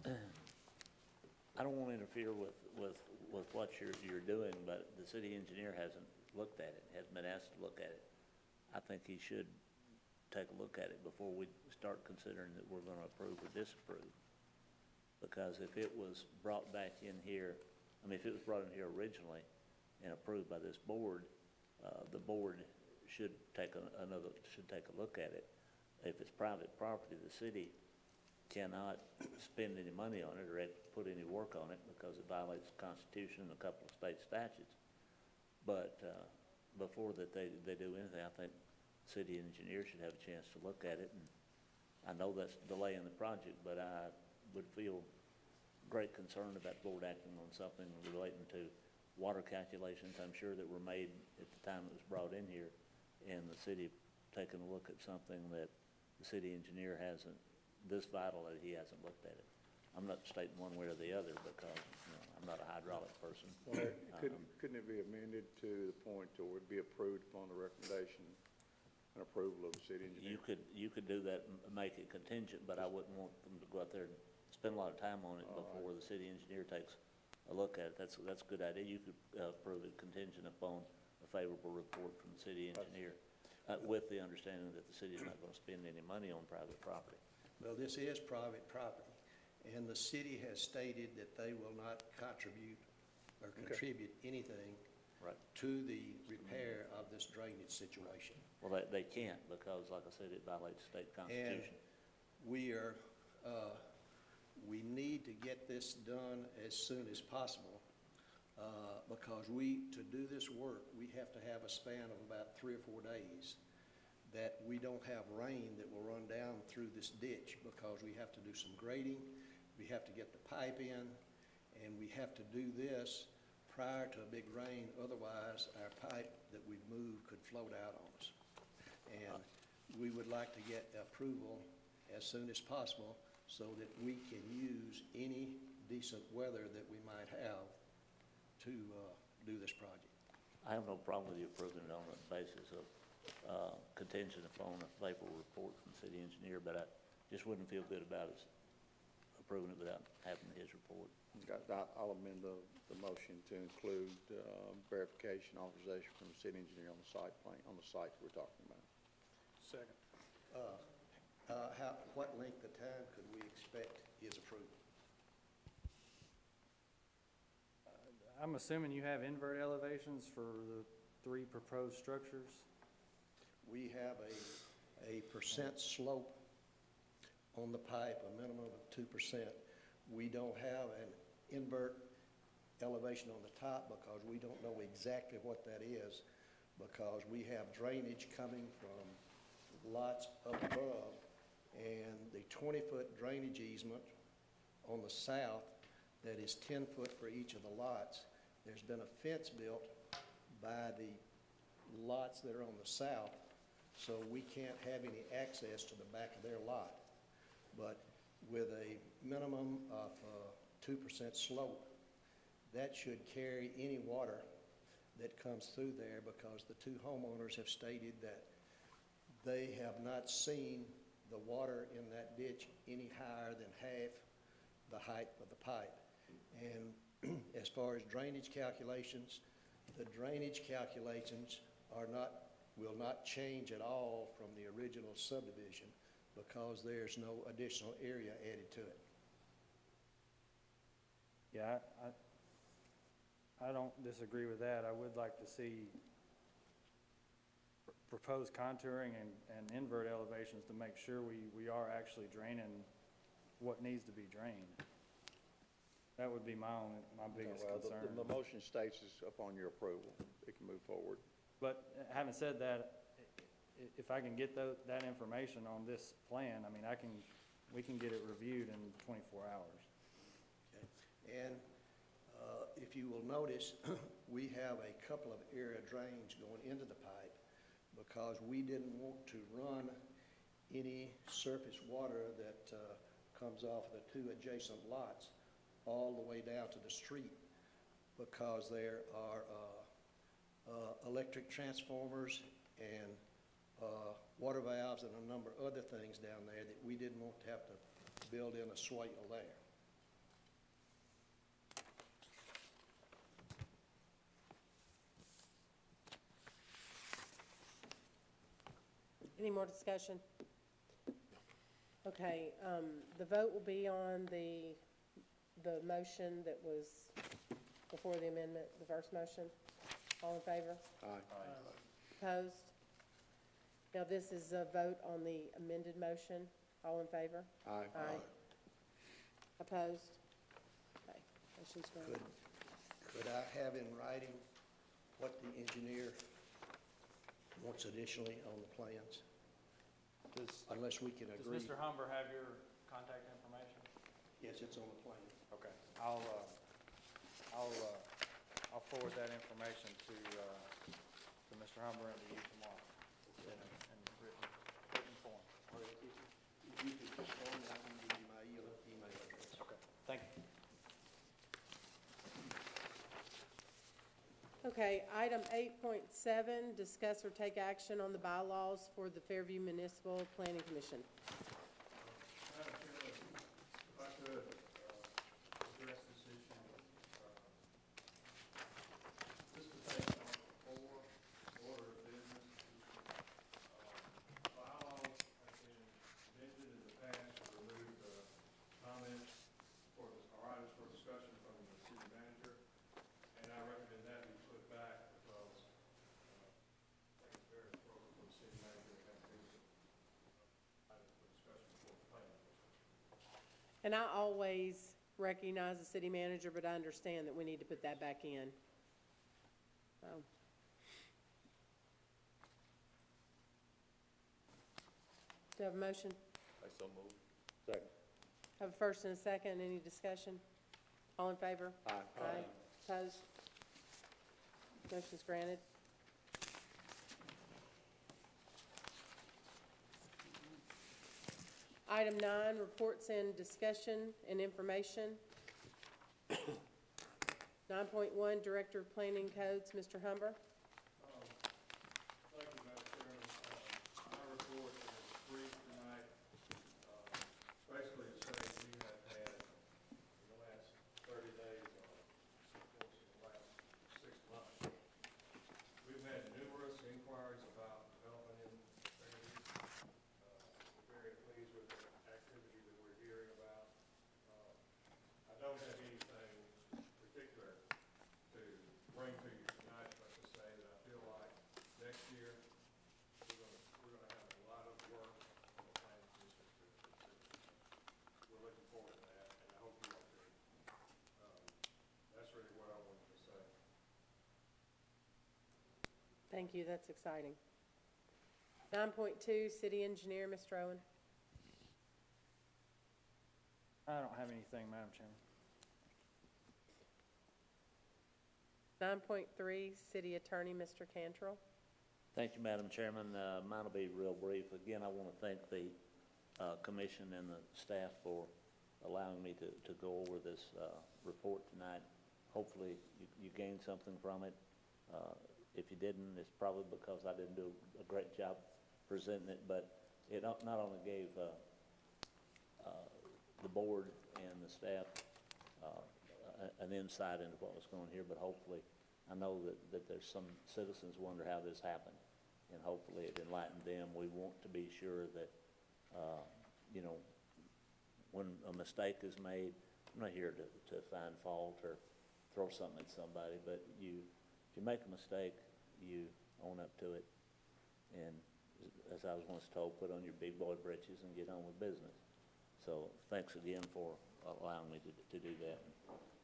water. I don't want to interfere with what you're doing, but the city engineer hasn't looked at it, hasn't been asked to look at it. I think he should take a look at it before we start considering that we're going to approve or disapprove. Because if it was brought back in here, I mean, if it was brought in here originally and approved by this board, the board should take a look at it. If it's private property, the city cannot spend any money on it or put any work on it because it violates the Constitution and a couple of state statutes. But before that they do anything, I think city engineer should have a chance to look at it. And I know that's delaying the project, but I would feel great concern about board acting on something relating to water calculations, I'm sure, that were made at the time it was brought in here, and the city taking a look at something that the city engineer hasn't, this vital that he hasn't looked at it. I'm not stating one way or the other because, I'm not a hydraulic person. Well, couldn't it be amended to the point to where it be approved upon the recommendation and approval of the city engineer? You could do that and make it contingent, but I wouldn't want them to go out there and spend a lot of time on it before the city engineer takes a look at it. That's a good idea. You could approve it contingent upon a favorable report from the city engineer, with the understanding that the city is not going to spend any money on private property. Well, this is private property, and the city has stated that they will not contribute or contribute anything to the repair of this drainage situation. Well, they can't because, like I said, it violates state constitution. And we need to get this done as soon as possible, because to do this work, we have to have a span of about 3 or 4 days that we don't have rain that will run down through this ditch, because we have to do some grading, we have to get the pipe in, and we have to do this prior to a big rain. Otherwise, our pipe that we've moved could float out on us. And we would like to get approval as soon as possible so that we can use any decent weather that we might have to do this project. I have no problem with you approving it on the basis of contingent upon a favorable report from the city engineer, but I just wouldn't feel good about us approving it without having his report. I'll amend the motion to include verification authorization from the city engineer on the site plan, on the site that we're talking about. Second. What length of time could we expect his approval? I'm assuming you have invert elevations for the 3 proposed structures? We have a percent slope on the pipe, a minimum of 2%. We don't have an invert elevation on the top because we don't know exactly what that is, because we have drainage coming from lots up above, and the 20-foot drainage easement on the south that is 10 foot for each of the lots. There's been a fence built by the lots that are on the south, so we can't have any access to the back of their lot. But with a minimum of 2% slope, that should carry any water that comes through there, because the 2 homeowners have stated that they have not seen the water in that ditch any higher than half the height of the pipe. And as far as drainage calculations, the drainage calculations will not change at all from the original subdivision, because there's no additional area added to it. Yeah, I don't disagree with that. I would like to see proposed contouring and invert elevations to make sure we are actually draining what needs to be drained. That would be my biggest concern. The motion states is upon your approval, it can move forward. But having said that, if I can get that information on this plan, I mean, we can get it reviewed in 24 hours. Okay. And if you will notice, we have a couple of area drains going into the pipe, because we didn't want to run any surface water that comes off the 2 adjacent lots all the way down to the street, because there are electric transformers and water valves and a number of other things down there that we didn't want to have to build in a swale there. Any more discussion? Okay, the vote will be on the motion that was before the amendment, the first motion. All in favor? Aye. Opposed? Now this is a vote on the amended motion. All in favor? Aye. Aye. Opposed? Okay, motion's granted. Could I have in writing what the engineer wants additionally on the plans? Unless we can agree. Does Mr. Humber have your contact information? Yes, it's on the plan. Okay, I'll I'll forward that information to Mr. Humber and to you tomorrow in written form. If you could just phone me, I can give you my email address. Okay, thank you. Okay, item 8.7, discuss or take action on the bylaws for the Fairview Municipal Planning Commission. Madam Chairman, if I could address this issue. This is based on 4 order of business. Bylaws have been amended in the past to remove comments or items for discussion from the city manager, and I recommend that be put back because I think it's very appropriate for the city manager to have these items for discussion before the planning commission. And I always recognize the city manager, but I understand that we need to put that back in. So. Do I have a motion? I so move. Second. Have a first and a second. Any discussion? All in favor? Aye. Aye. Opposed? Motion's granted. Item 9, reports and discussion and information. 9.1, Director of Planning Codes, Mr. Humber. Thank you, Madam Chairman. My report is brief tonight. Basically to say we have had, in the last 30 days, of course, in the last 6 months, we've had numerous inquiries about development in Fairview. We're very pleased with the activity that we're hearing about. I don't have anything particular to bring to you tonight, but to say that I feel like next year we're gonna have a lot of work on the planning commission to we're looking forward to that, and I hope you all do. That's really what I wanted to say. Thank you, that's exciting. 9.2, City Engineer, Mr. Owen. I don't have anything, Madam Chairman. 9.3, City Attorney, Mr. Cantrell. Thank you, Madam Chairman. Mine will be real brief. Again, I want to thank the commission and the staff for allowing me to go over this report tonight. Hopefully, you gained something from it. If you didn't, it's probably because I didn't do a great job presenting it, but it not only gave the board and the staff an insight into what was going here, but hopefully, I know that there's some citizens wonder how this happened, and hopefully it enlightened them. We want to be sure that, you know, when a mistake is made, I'm not here to find fault or throw something at somebody, but if you make a mistake, you own up to it, and as I was once told, put on your big boy britches and get on with business. So thanks again for allowing me to do that.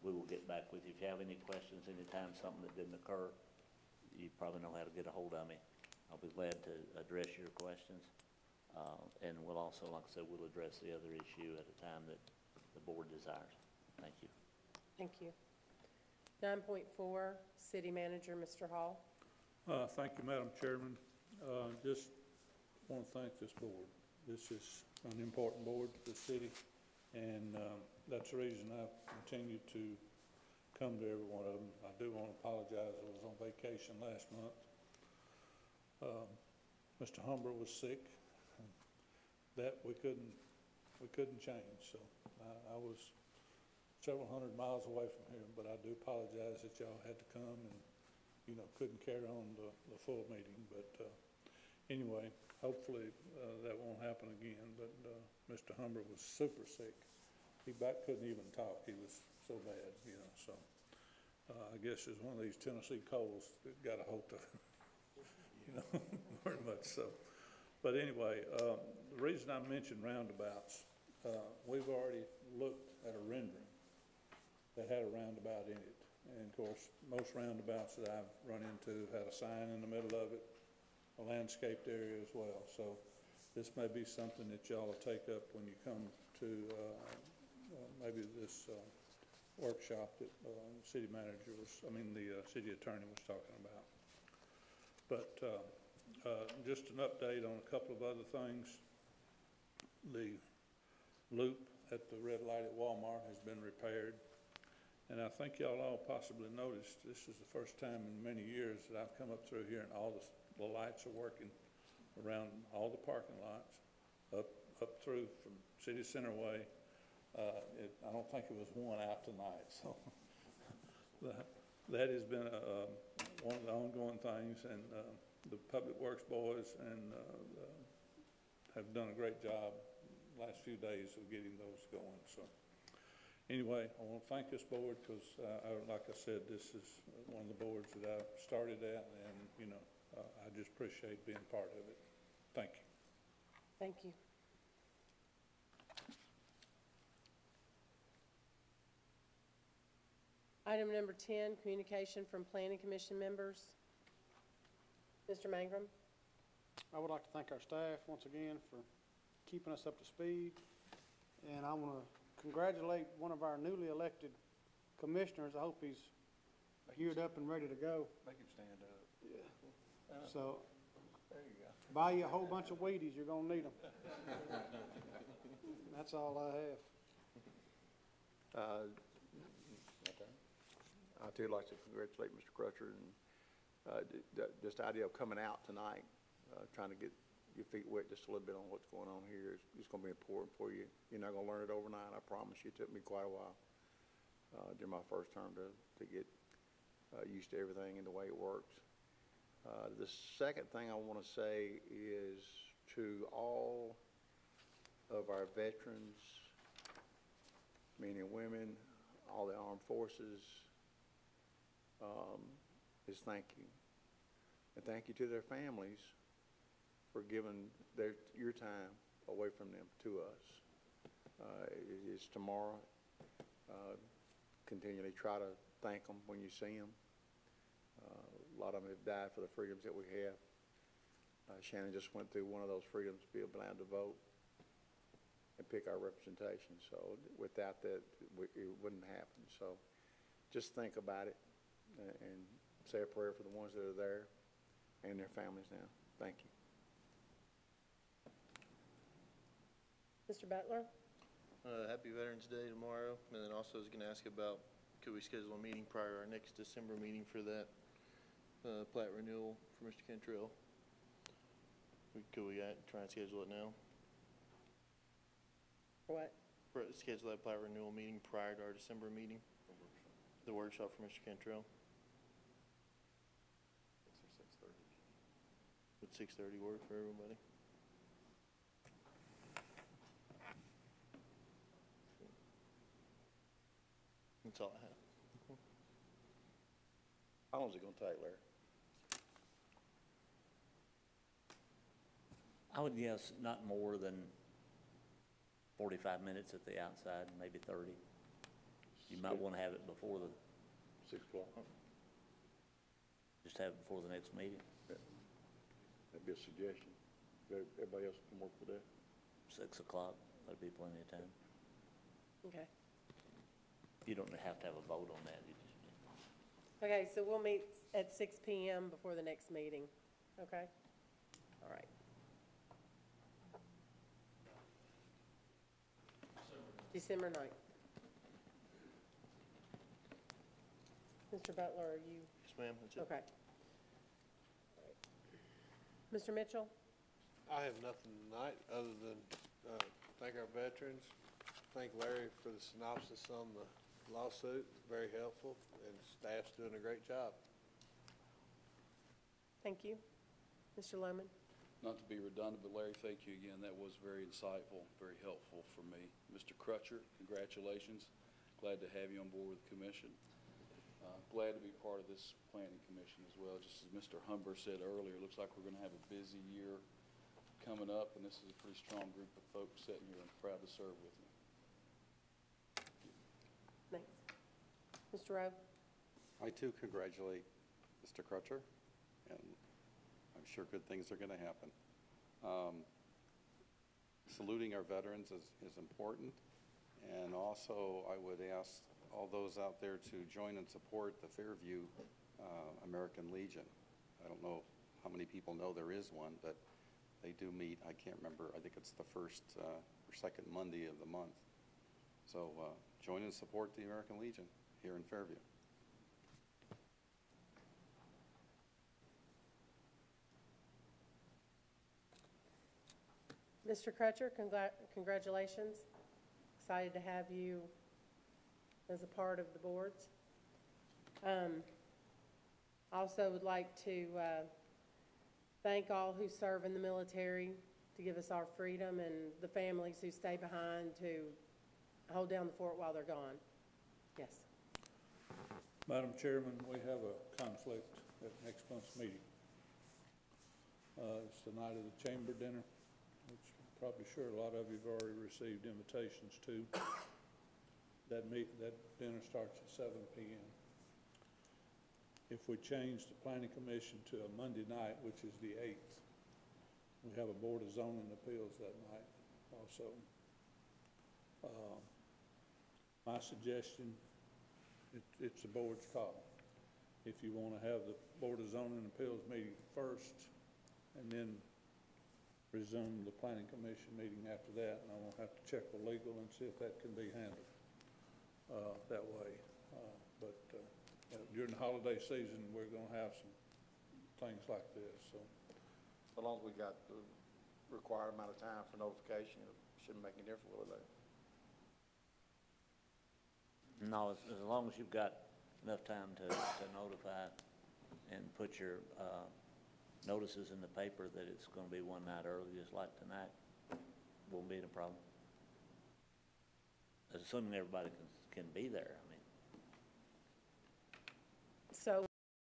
We will get back with you. If you have any questions anytime, something that didn't occur, you probably know how to get a hold of me. I'll be glad to address your questions. And we'll also, like I said, we'll address the other issue at a time that the board desires. Thank you. Thank you. 9.4, City Manager, Mr. Hall. Thank you, Madam Chairman. Just want to thank this board. This is an important board to the city, and that's the reason I've continued to come to every one of them. I do want to apologize. I was on vacation last month. Mr. Humber was sick. That we couldn't change. So I was several hundred miles away from here, but I do apologize that y'all had to come and, you know, couldn't carry on the full meeting. But anyway, hopefully that won't happen again. But Mr. Humber was super sick. He couldn't even talk. He was so bad, you know. So I guess it's one of these Tennessee colds that got a hold of him, you know, very much so. But anyway, the reason I mentioned roundabouts, we've already looked at a rendering that had a roundabout in it. And of course, most roundabouts that I've run into had a sign in the middle of it, a landscaped area as well. So this may be something that y'all will take up when you come to maybe this workshop that the city manager was, the city attorney was talking about. But just an update on a couple of other things. The loop at the red light at Walmart has been repaired. And I think y'all all possibly noticed, this is the first time in many years that I've come up through here and all the lights are working around all the parking lots, up through from City Center Way. I don't think it was one out tonight, so that has been one of the ongoing things, and the Public Works boys have done a great job the last few days of getting those going. So anyway, I want to thank this board because, like I said, this is one of the boards that I started at, and I just appreciate being part of it. Thank you. Thank you. Item number 10, communication from Planning Commission members. Mr. Mangrum. I would like to thank our staff once again for keeping us up to speed. And I want to congratulate one of our newly elected commissioners. I hope he's geared up and ready to go. Make him stand up. Yeah. So, there you go. Buy you a whole bunch of Wheaties, you're going to need them. That's all I have. I too like to congratulate Mr. Crutcher and just the idea of coming out tonight, trying to get your feet wet just a little bit on what's going on here is going to be important for you. You're not going to learn it overnight, I promise you. It took me quite a while during my first term to get used to everything and the way it works. The second thing I want to say is to all of our veterans, men and women, all the armed forces, is thank you. And thank you to their families for giving your time away from them to us. It is tomorrow. Continually try to thank them when you see them. A lot of them have died for the freedoms that we have. Shannon just went through one of those freedoms, being allowed to vote and pick our representation. So without that, it wouldn't happen. So just think about it and say a prayer for the ones that are there and their families now. Thank you. Mr. Butler? Happy Veterans Day tomorrow. And then also I was going to ask about, could we schedule a meeting prior to our next December meeting for that plat renewal for Mr. Cantrell? Could we try and schedule it now? What? Schedule that plat renewal meeting prior to our December meeting? The workshop for Mr. Cantrell? 6:30. Would 6:30 work for everybody? That's all I have. How long is it going to take, Larry? I would guess not more than 45 minutes at the outside, maybe 30. You might want to have it before 6 o'clock. just have it before the next meeting. Yeah. That'd be a suggestion. Everybody else can work with that. 6 o'clock, that'd be plenty of time. Okay. You don't have to have a vote on that. You just, Okay, so we'll meet at 6 p.m. before the next meeting, okay? All right. December 9th. Mr. Butler, are you? Yes, ma'am, that's it. Okay. All right. Mr. Mitchell? I have nothing tonight other than thank our veterans, thank Larry for the synopsis on the lawsuit, very helpful, and staff's doing a great job. Thank you. Mr. Lohman? Not to be redundant, but Larry, thank you again. That was very insightful, very helpful for me. Mr. Crutcher, congratulations. Glad to have you on board with the commission. Glad to be part of this planning commission as well. Just as Mr. Humber said earlier, it looks like we're going to have a busy year coming up, and this is a pretty strong group of folks sitting here and proud to serve with you. Thanks. Mr. Rowe? I too congratulate Mr. Crutcher, and I'm sure good things are going to happen. Saluting our veterans is important, and also I would ask all those out there to join and support the Fairview American Legion. I don't know how many people know there is one, but they do meet, I can't remember, I think it's the first or second Monday of the month. So join and support the American Legion here in Fairview. Mr. Crutcher, congratulations. Excited to have you as a part of the boards. Also would like to thank all who serve in the military to give us our freedom, and the families who stay behind to hold down the fort while they're gone. Yes. Madam Chairman, we have a conflict at next month's meeting. It's the night of the chamber dinner, which I'm probably sure a lot of you have already received invitations to. That dinner starts at 7 p.m. If we change the planning commission to a Monday night, which is the 8th, we have a Board of Zoning Appeals that night also. My suggestion, it's the board's call. If you want to have the Board of Zoning Appeals meeting first and then resume the planning commission meeting after that, and I will have to check with legal and see if that can be handled that way. During the holiday season, we're going to have some things like this. So long as we got the required amount of time for notification, it shouldn't make any difference, will it? No, as long as you've got enough time to notify and put your notices in the paper that it's going to be one night early, just like tonight, won't be a problem. Assuming everybody can be there. I mean,